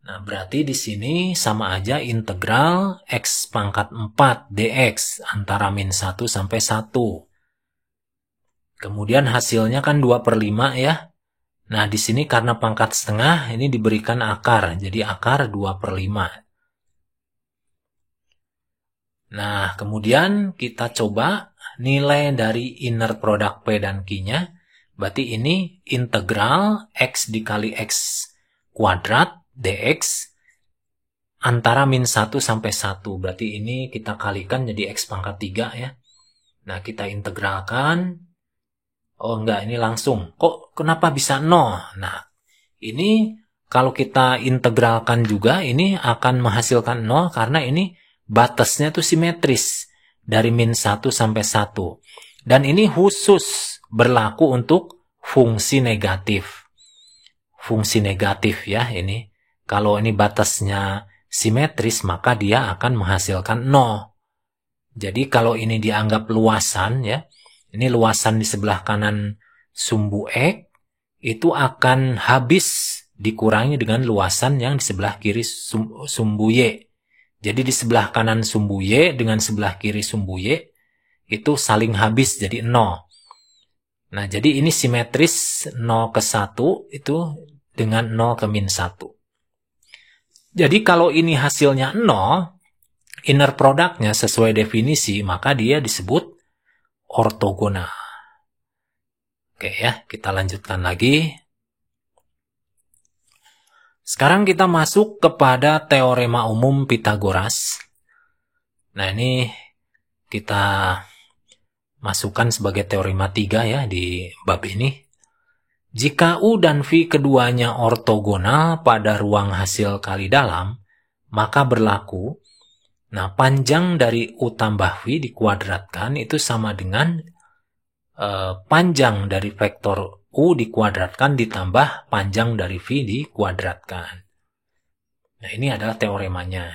Nah, berarti di sini sama aja integral X pangkat 4 dx antara min 1 sampai 1. Kemudian hasilnya kan 2/5 ya. Nah, di sini karena pangkat setengah ini diberikan akar. Jadi akar 2/5. Nah, kemudian kita coba nilai dari inner product P dan Q-nya. Berarti ini integral X dikali X kuadrat dx antara min 1 sampai 1. Berarti ini kita kalikan jadi X pangkat 3 ya. Nah, kita integralkan. Oh enggak, ini langsung. Kok kenapa bisa 0? Nah, ini kalau kita integralkan juga ini akan menghasilkan 0 karena ini batasnya tuh simetris dari min 1 sampai 1. Dan ini khusus berlaku untuk fungsi negatif. Fungsi negatif ya ini. Kalau ini batasnya simetris maka dia akan menghasilkan 0. Jadi kalau ini dianggap luasan ya. Ini luasan di sebelah kanan sumbu X itu akan habis dikurangi dengan luasan yang di sebelah kiri sumbu Y. Jadi di sebelah kanan sumbu Y dengan sebelah kiri sumbu Y itu saling habis jadi 0. Nah, jadi ini simetris 0 ke 1 itu dengan 0 ke min 1. Jadi kalau ini hasilnya 0, inner productnya sesuai definisi, maka dia disebut ortogonal. Oke ya, kita lanjutkan lagi. Sekarang kita masuk kepada teorema umum Pythagoras. Nah, ini kita masukkan sebagai teorema 3 ya di bab ini. Jika U dan V keduanya ortogonal pada ruang hasil kali dalam, maka berlaku, nah panjang dari U tambah V dikuadratkan itu sama dengan panjang dari vektor U dikuadratkan ditambah panjang dari V dikuadratkan. Nah, ini adalah teoremanya.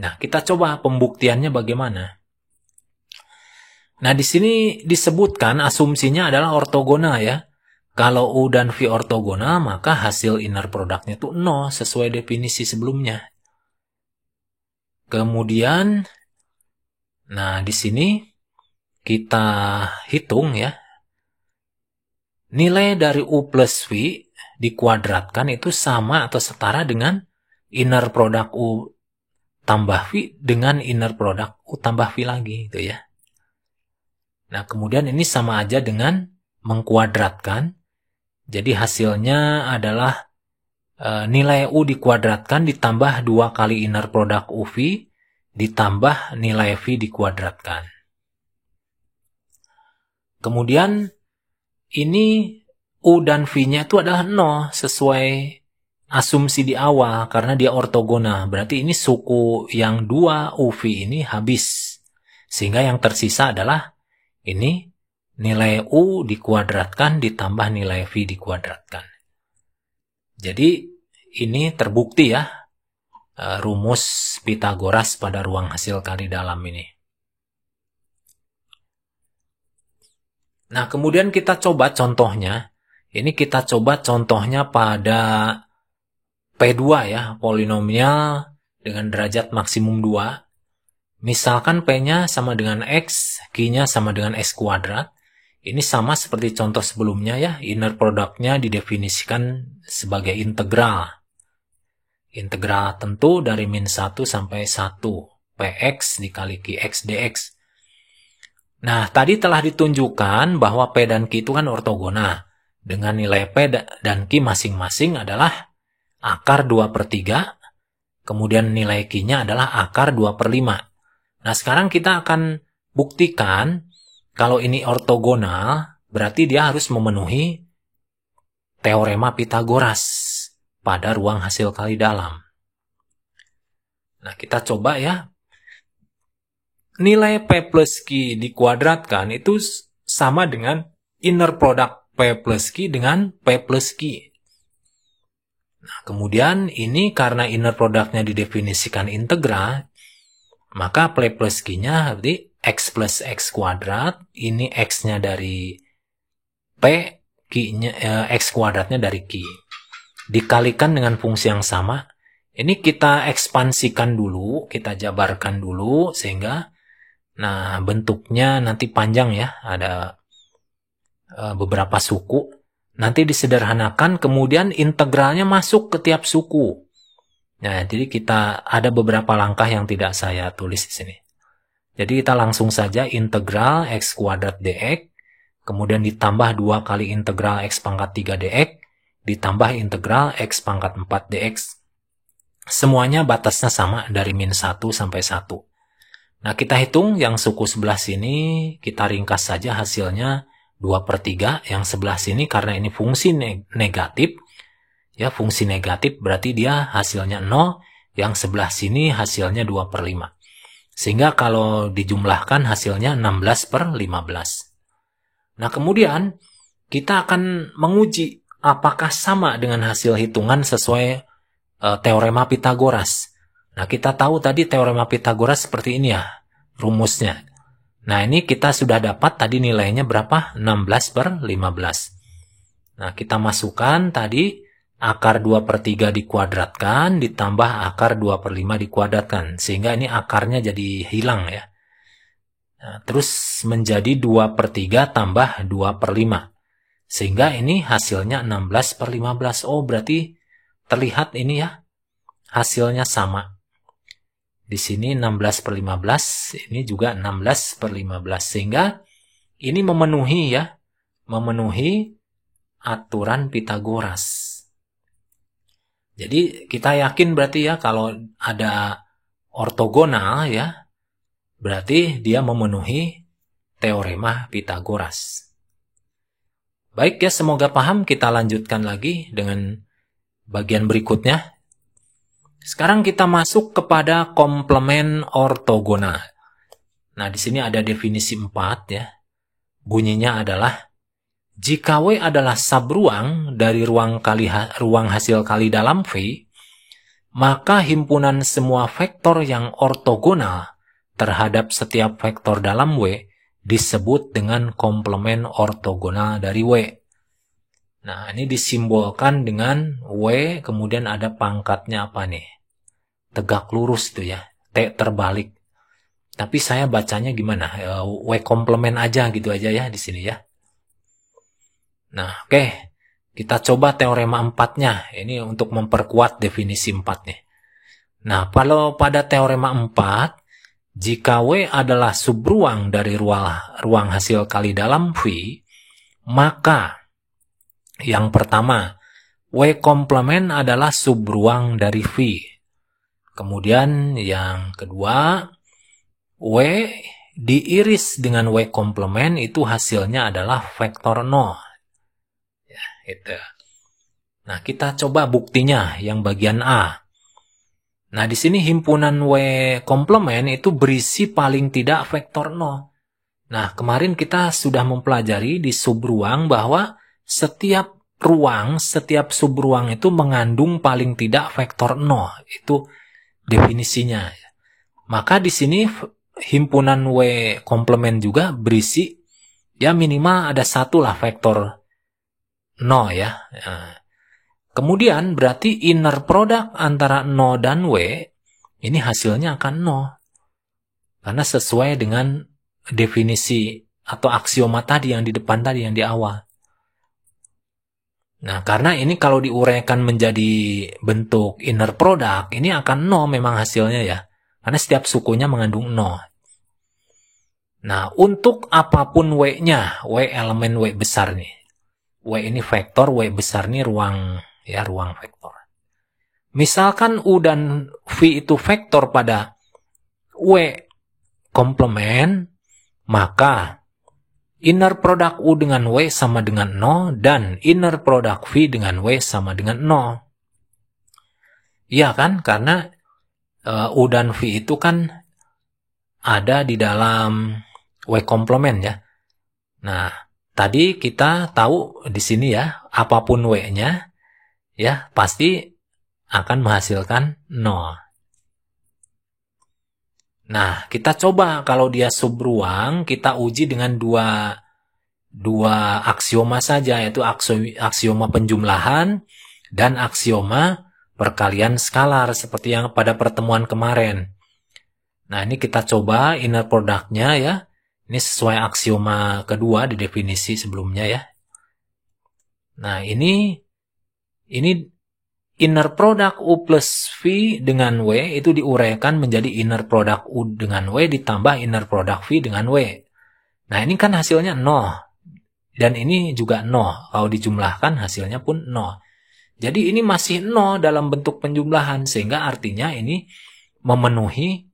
Nah, kita coba pembuktiannya bagaimana. Nah, di sini disebutkan asumsinya adalah ortogonal ya. Kalau U dan V ortogonal, maka hasil inner product-nya itu 0 sesuai definisi sebelumnya. Kemudian, nah di sini kita hitung ya, nilai dari U plus V dikuadratkan itu sama atau setara dengan inner product U tambah V dengan inner product U tambah V lagi gitu ya. Nah, kemudian ini sama aja dengan mengkuadratkan. Jadi hasilnya adalah nilai U dikuadratkan ditambah 2 kali inner product UV ditambah nilai V dikuadratkan. Kemudian ini U dan V-nya itu adalah 0 sesuai asumsi di awal karena dia ortogonal. Berarti ini suku yang 2 UV ini habis. Sehingga yang tersisa adalah ini nilai U dikuadratkan ditambah nilai V dikuadratkan. Jadi ini terbukti ya rumus Pythagoras pada ruang hasil kali dalam ini. Nah, kemudian kita coba contohnya. Ini kita coba contohnya pada P2 ya, polinomial dengan derajat maksimum 2. Misalkan P-nya sama dengan X, Q-nya sama dengan X kuadrat. Ini sama seperti contoh sebelumnya ya, inner product-nya didefinisikan sebagai integral. Integral tentu dari min 1 sampai 1, Px dikali Qx dx. Nah, tadi telah ditunjukkan bahwa P dan Q itu kan ortogonal. Dengan nilai P dan Q masing-masing adalah akar 2/3, kemudian nilai Q-nya adalah akar 2/5. Nah, sekarang kita akan buktikan kalau ini ortogonal, berarti dia harus memenuhi teorema Pythagoras pada ruang hasil kali dalam. Nah, kita coba ya. Nilai P plus Q dikuadratkan itu sama dengan inner product P plus Q dengan P plus Q. Nah, kemudian ini karena inner product-nya didefinisikan integral, maka P plus Q-nya berarti X plus X kuadrat, ini X-nya dari P, Q-nya, X kuadratnya dari Q. Dikalikan dengan fungsi yang sama. Ini kita ekspansikan dulu, kita jabarkan dulu, sehingga nah bentuknya nanti panjang ya, ada beberapa suku. Nanti disederhanakan, kemudian integralnya masuk ke tiap suku. Nah, jadi kita ada beberapa langkah yang tidak saya tulis di sini. Jadi kita langsung saja integral X kuadrat dx, kemudian ditambah 2 kali integral X pangkat 3 dx, ditambah integral X pangkat 4 dx. Semuanya batasnya sama dari min 1 sampai 1. Nah, kita hitung yang suku sebelah sini, kita ringkas saja hasilnya 2/3. Yang sebelah sini karena ini fungsi negatif, ya fungsi negatif berarti dia hasilnya 0, yang sebelah sini hasilnya 2/5. Sehingga kalau dijumlahkan hasilnya 16/15. Nah, kemudian kita akan menguji apakah sama dengan hasil hitungan sesuai teorema Pythagoras. Nah, kita tahu tadi teorema Pythagoras seperti ini ya, rumusnya. Nah, ini kita sudah dapat tadi nilainya berapa? 16/15. Nah, kita masukkan tadi akar 2/3 dikuadratkan, ditambah akar 2/5 dikuadratkan. Sehingga ini akarnya jadi hilang ya. Nah, terus menjadi 2/3 tambah 2/5. Sehingga ini hasilnya 16/15. Oh, berarti terlihat ini ya, hasilnya sama. Di sini 16/15, ini juga 16/15. Sehingga ini memenuhi ya, memenuhi aturan Pythagoras. Jadi kita yakin berarti ya kalau ada ortogonal ya, berarti dia memenuhi teorema Pythagoras. Baik ya, semoga paham. Kita lanjutkan lagi dengan bagian berikutnya. Sekarang kita masuk kepada komplement ortogonal. Nah, di sini ada definisi 4 ya. Bunyinya adalah jika W adalah subruang dari ruang hasil kali dalam V, maka himpunan semua vektor yang ortogonal terhadap setiap vektor dalam W disebut dengan komplement ortogonal dari W. Nah, ini disimbolkan dengan W, kemudian ada pangkatnya apa nih? Tegak lurus itu ya, T terbalik. Tapi saya bacanya gimana? W komplement aja gitu aja ya di sini ya. Nah, oke. Kita coba teorema 4-nya. Ini untuk memperkuat definisi 4 nih. Nah, kalau pada teorema 4, jika W adalah subruang dari ruang hasil kali dalam V, maka yang pertama, W komplement adalah subruang dari V. Kemudian yang kedua, W diiris dengan W komplement itu hasilnya adalah vektor 0. Ya, itu. Nah, kita coba buktinya yang bagian A. Nah, di sini himpunan W komplement itu berisi paling tidak vektor 0. Nah, kemarin kita sudah mempelajari di subruang bahwa setiap subruang itu mengandung paling tidak vektor 0. Itu definisinya. Maka di sini himpunan W komplement juga berisi ya minimal ada satu lah vektor 0 ya. Nah, kemudian berarti inner product antara 0 dan W ini hasilnya akan 0. Karena sesuai dengan definisi atau aksioma tadi yang di depan tadi yang di awal. Nah, karena ini kalau diuraikan menjadi bentuk inner product, ini akan 0 memang hasilnya ya. Karena setiap sukunya mengandung 0. Nah, untuk apapun W-nya, W elemen W besar nih. W ini vektor, W besar nih ruang vektor. Misalkan U dan V itu vektor pada W komplement, maka inner product U dengan W sama dengan 0 dan inner product V dengan W sama dengan 0. Iya kan? Karena U dan V itu kan ada di dalam W komplement ya. Nah, tadi kita tahu di sini ya, apapun W-nya ya pasti akan menghasilkan 0. Nah, kita coba kalau dia subruang, kita uji dengan dua aksioma saja, yaitu aksioma penjumlahan dan aksioma perkalian skalar, seperti yang pada pertemuan kemarin. Nah, ini kita coba inner product-nya ya. Ini sesuai aksioma kedua di definisi sebelumnya ya. Nah, ini inner product U plus V dengan W itu diuraikan menjadi inner product U dengan W ditambah inner product V dengan W. Nah, ini kan hasilnya 0. Dan ini juga 0. Kalau dijumlahkan hasilnya pun 0. Jadi ini masih 0 dalam bentuk penjumlahan. Sehingga artinya ini memenuhi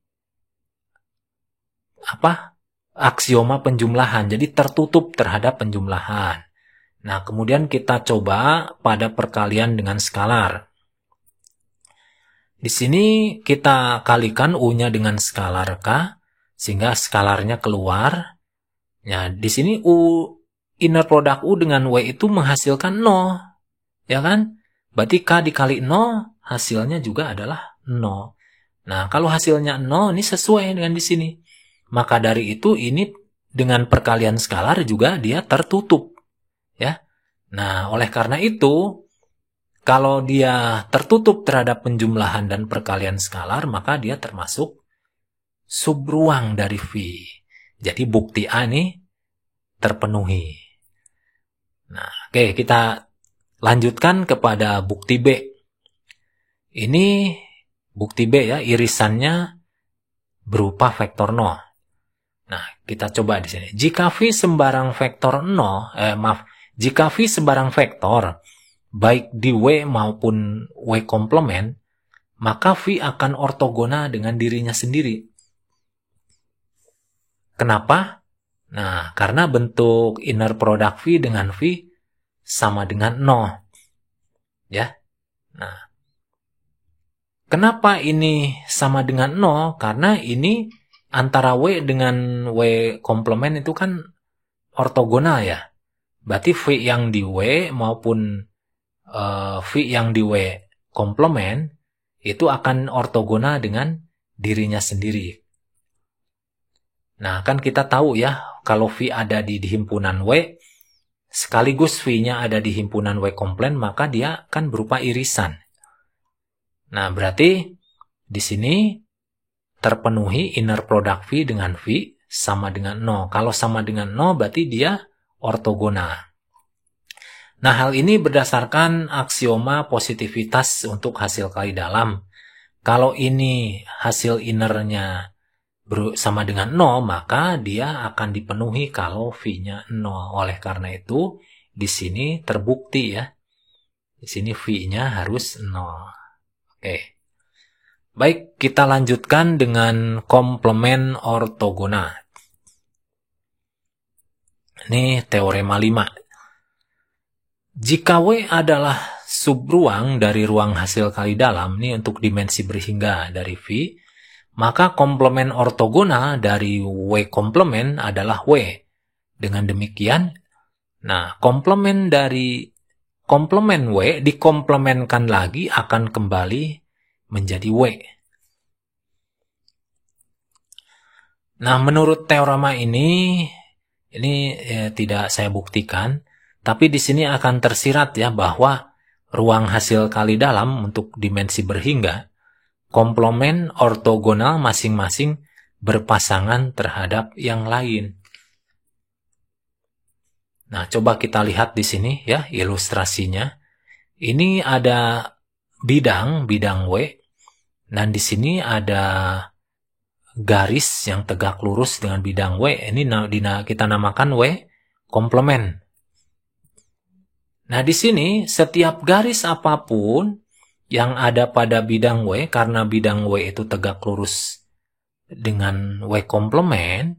aksioma penjumlahan. Jadi tertutup terhadap penjumlahan. Nah, kemudian kita coba pada perkalian dengan skalar. Di sini kita kalikan U-nya dengan skalar K, sehingga skalarnya keluar. Ya, di sini inner product U dengan W itu menghasilkan 0. Ya kan? Berarti K dikali 0, hasilnya juga adalah 0. Nah, kalau hasilnya 0, ini sesuai dengan di sini. Maka dari itu, ini dengan perkalian skalar juga dia tertutup. Ya. Nah, oleh karena itu, kalau dia tertutup terhadap penjumlahan dan perkalian skalar, maka dia termasuk subruang dari V. Jadi bukti A ini terpenuhi. Nah, oke, kita lanjutkan kepada bukti B. Ini bukti B ya, irisannya berupa vektor 0. Nah, kita coba di sini. Jika V sembarang vektor 0, jika V sembarang vektor, baik di W maupun W komplement, maka V akan ortogonal dengan dirinya sendiri. Kenapa? Nah, karena bentuk inner product V dengan V sama dengan 0. Ya. Nah, kenapa ini sama dengan 0? Karena ini antara W dengan W komplement itu kan ortogonal ya. Berarti V yang di W maupun V yang di W komplement itu akan ortogonal dengan dirinya sendiri. Nah, kan kita tahu ya, kalau V ada di himpunan W, sekaligus V-nya ada di himpunan W komplement, maka dia kan berupa irisan. Nah, berarti di sini terpenuhi inner product V dengan V sama dengan 0. Kalau sama dengan 0 berarti dia ortogonal. Nah, hal ini berdasarkan aksioma positivitas untuk hasil kali dalam. Kalau ini hasil innernya sama dengan 0, maka dia akan dipenuhi kalau V-nya 0. Oleh karena itu, di sini terbukti ya. Di sini V-nya harus 0. Oke. Baik, kita lanjutkan dengan komplement ortogonal. Ini teorema 5. Jika W adalah subruang dari ruang hasil kali dalam, ini untuk dimensi berhingga dari V, maka komplement ortogonal dari W komplement adalah W. Dengan demikian, nah, komplement dari komplement W dikomplementkan lagi akan kembali menjadi W. Nah, menurut teorema ini tidak saya buktikan, tapi di sini akan tersirat ya bahwa ruang hasil kali dalam untuk dimensi berhingga, komplement ortogonal masing-masing berpasangan terhadap yang lain. Nah, coba kita lihat di sini ya ilustrasinya. Ini ada bidang W, dan di sini ada garis yang tegak lurus dengan bidang W. Ini kita namakan W komplement. Nah, di sini setiap garis apapun yang ada pada bidang W, karena bidang W itu tegak lurus dengan W komplement,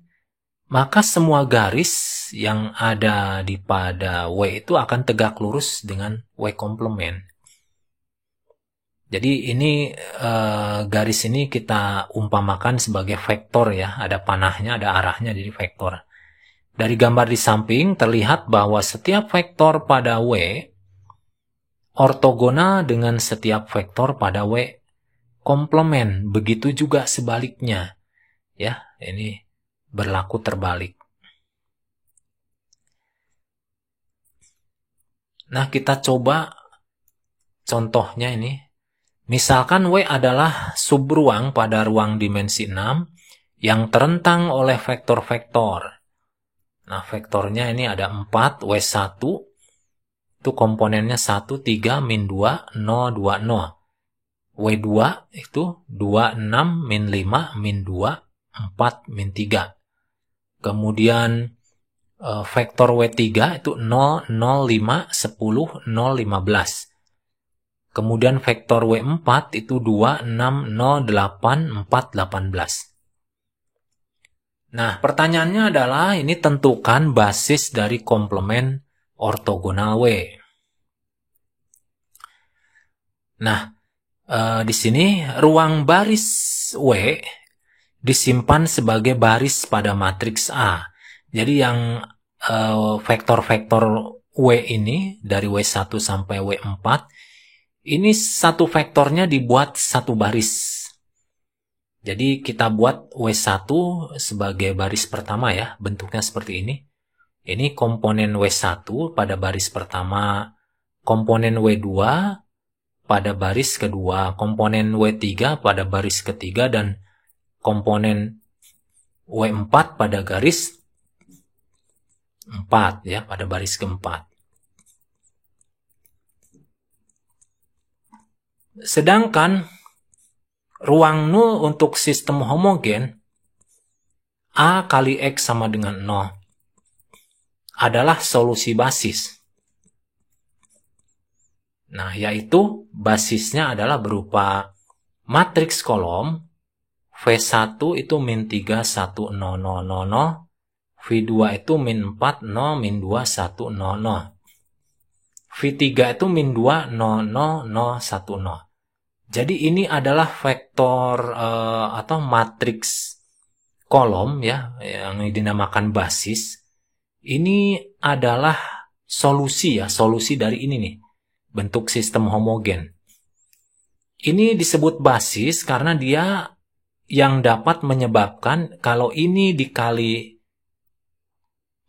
maka semua garis yang ada pada W itu akan tegak lurus dengan W komplement. Jadi ini garis ini kita umpamakan sebagai vektor ya, ada panahnya, ada arahnya, jadi vektor. Dari gambar di samping terlihat bahwa setiap vektor pada W ortogonal dengan setiap vektor pada W komplement. Begitu juga sebaliknya. Ya, ini berlaku terbalik. Nah, kita coba contohnya ini. Misalkan W adalah subruang pada ruang dimensi 6 yang terentang oleh vektor-vektor. Nah, vektornya ini ada 4, W1, itu komponennya 1, 3, min 2, 0, 2, 0. W2 itu 2, 6, min 5, min 2, 4, min 3. Kemudian vektor W3 itu 0, 0, 5, 10, 0, 15. Kemudian vektor W4 itu 2, 6, 0, 8, 4, 18. Nah, pertanyaannya adalah ini tentukan basis dari komplement ortogonal W. Nah, di sini ruang baris W disimpan sebagai baris pada matriks A. Jadi yang vektor-vektor W ini dari W1 sampai W4, ini satu vektornya dibuat satu baris. Jadi kita buat W1 sebagai baris pertama ya, bentuknya seperti ini. Ini komponen W1 pada baris pertama, komponen W2 pada baris kedua, komponen W3 pada baris ketiga, dan komponen W4 pada garis 4 ya, pada baris keempat. Sedangkan ruang 0 untuk sistem homogen A kali X sama dengan 0 adalah solusi basis. Nah, yaitu basisnya adalah berupa matriks kolom V1 itu min 3, 1, 0, 0, 0, 0. V2 itu min 4, 0, min 2, 1, 0, 0. V3 itu min 2, 0, 0, 0, 1, 0. Jadi ini adalah vektor atau matriks kolom ya, yang dinamakan basis. Ini adalah solusi ya, solusi dari ini nih, bentuk sistem homogen. Ini disebut basis karena dia yang dapat menyebabkan kalau ini dikali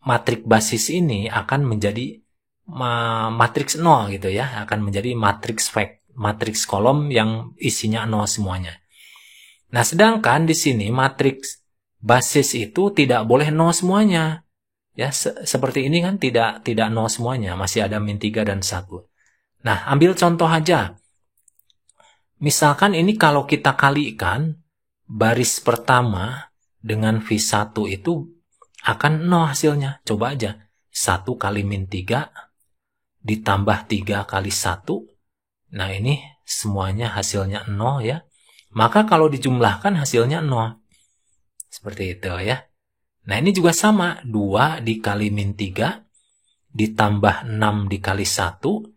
matriks basis ini akan menjadi matriks 0 gitu ya, akan menjadi matriks kolom yang isinya 0 semuanya. Nah, sedangkan di sini matriks basis itu tidak boleh 0 semuanya. Ya, seperti ini kan tidak 0 semuanya, masih ada min 3 dan 1. Nah, ambil contoh aja. Misalkan ini kalau kita kalikan, baris pertama dengan V1 itu akan 0 hasilnya. Coba aja. 1 kali min 3 ditambah 3 kali 1. Nah, ini semuanya hasilnya 0 ya. Maka kalau dijumlahkan hasilnya 0. Seperti itu ya. Nah, ini juga sama. 2 dikali min 3 ditambah 6 dikali 1.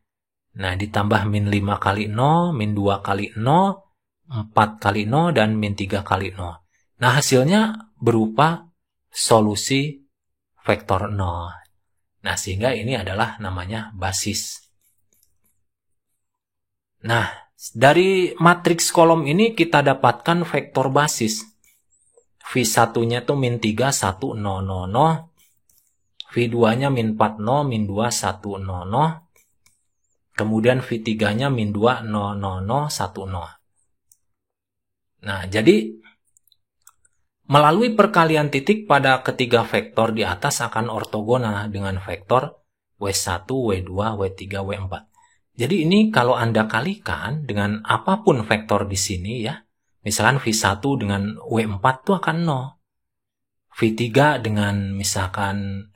Nah, ditambah min 5 kali 0, min 2 kali 0, 4 kali 0, dan min 3 kali 0. Nah, hasilnya berupa solusi vektor 0. Nah, sehingga ini adalah namanya basis. Nah, dari matriks kolom ini kita dapatkan vektor basis. V1-nya tuh min 3, 1, 0, 0, 0. V2-nya min 4, 0, min 2, 1, 0, 0. Kemudian V3-nya min 2, 0, 0, 0, 1, 0. Nah, jadi melalui perkalian titik pada ketiga vektor di atas akan ortogonal dengan vektor W1, W2, W3, W4. Jadi ini kalau Anda kalikan dengan apapun vektor di sini ya, misalkan V1 dengan W4 itu akan 0. V3 dengan misalkan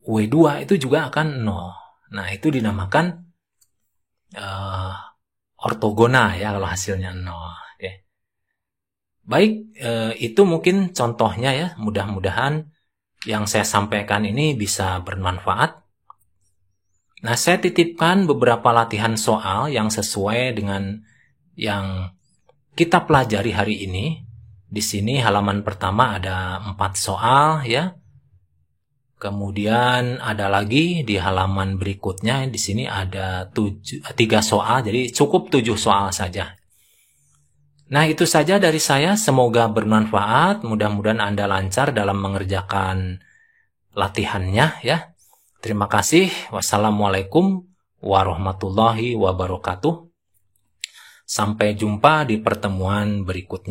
W2 itu juga akan 0. Nah, itu dinamakan ortogonal ya kalau hasilnya 0. Oke. Baik, itu mungkin contohnya ya. Mudah-mudahan yang saya sampaikan ini bisa bermanfaat. Nah, saya titipkan beberapa latihan soal yang sesuai dengan yang kita pelajari hari ini. Di sini halaman pertama ada 4 soal ya. Kemudian ada lagi di halaman berikutnya, di sini ada 3 soal, jadi cukup 7 soal saja. Nah, itu saja dari saya, semoga bermanfaat, mudah-mudahan Anda lancar dalam mengerjakan latihannya ya. Terima kasih, wassalamualaikum warahmatullahi wabarakatuh. Sampai jumpa di pertemuan berikutnya.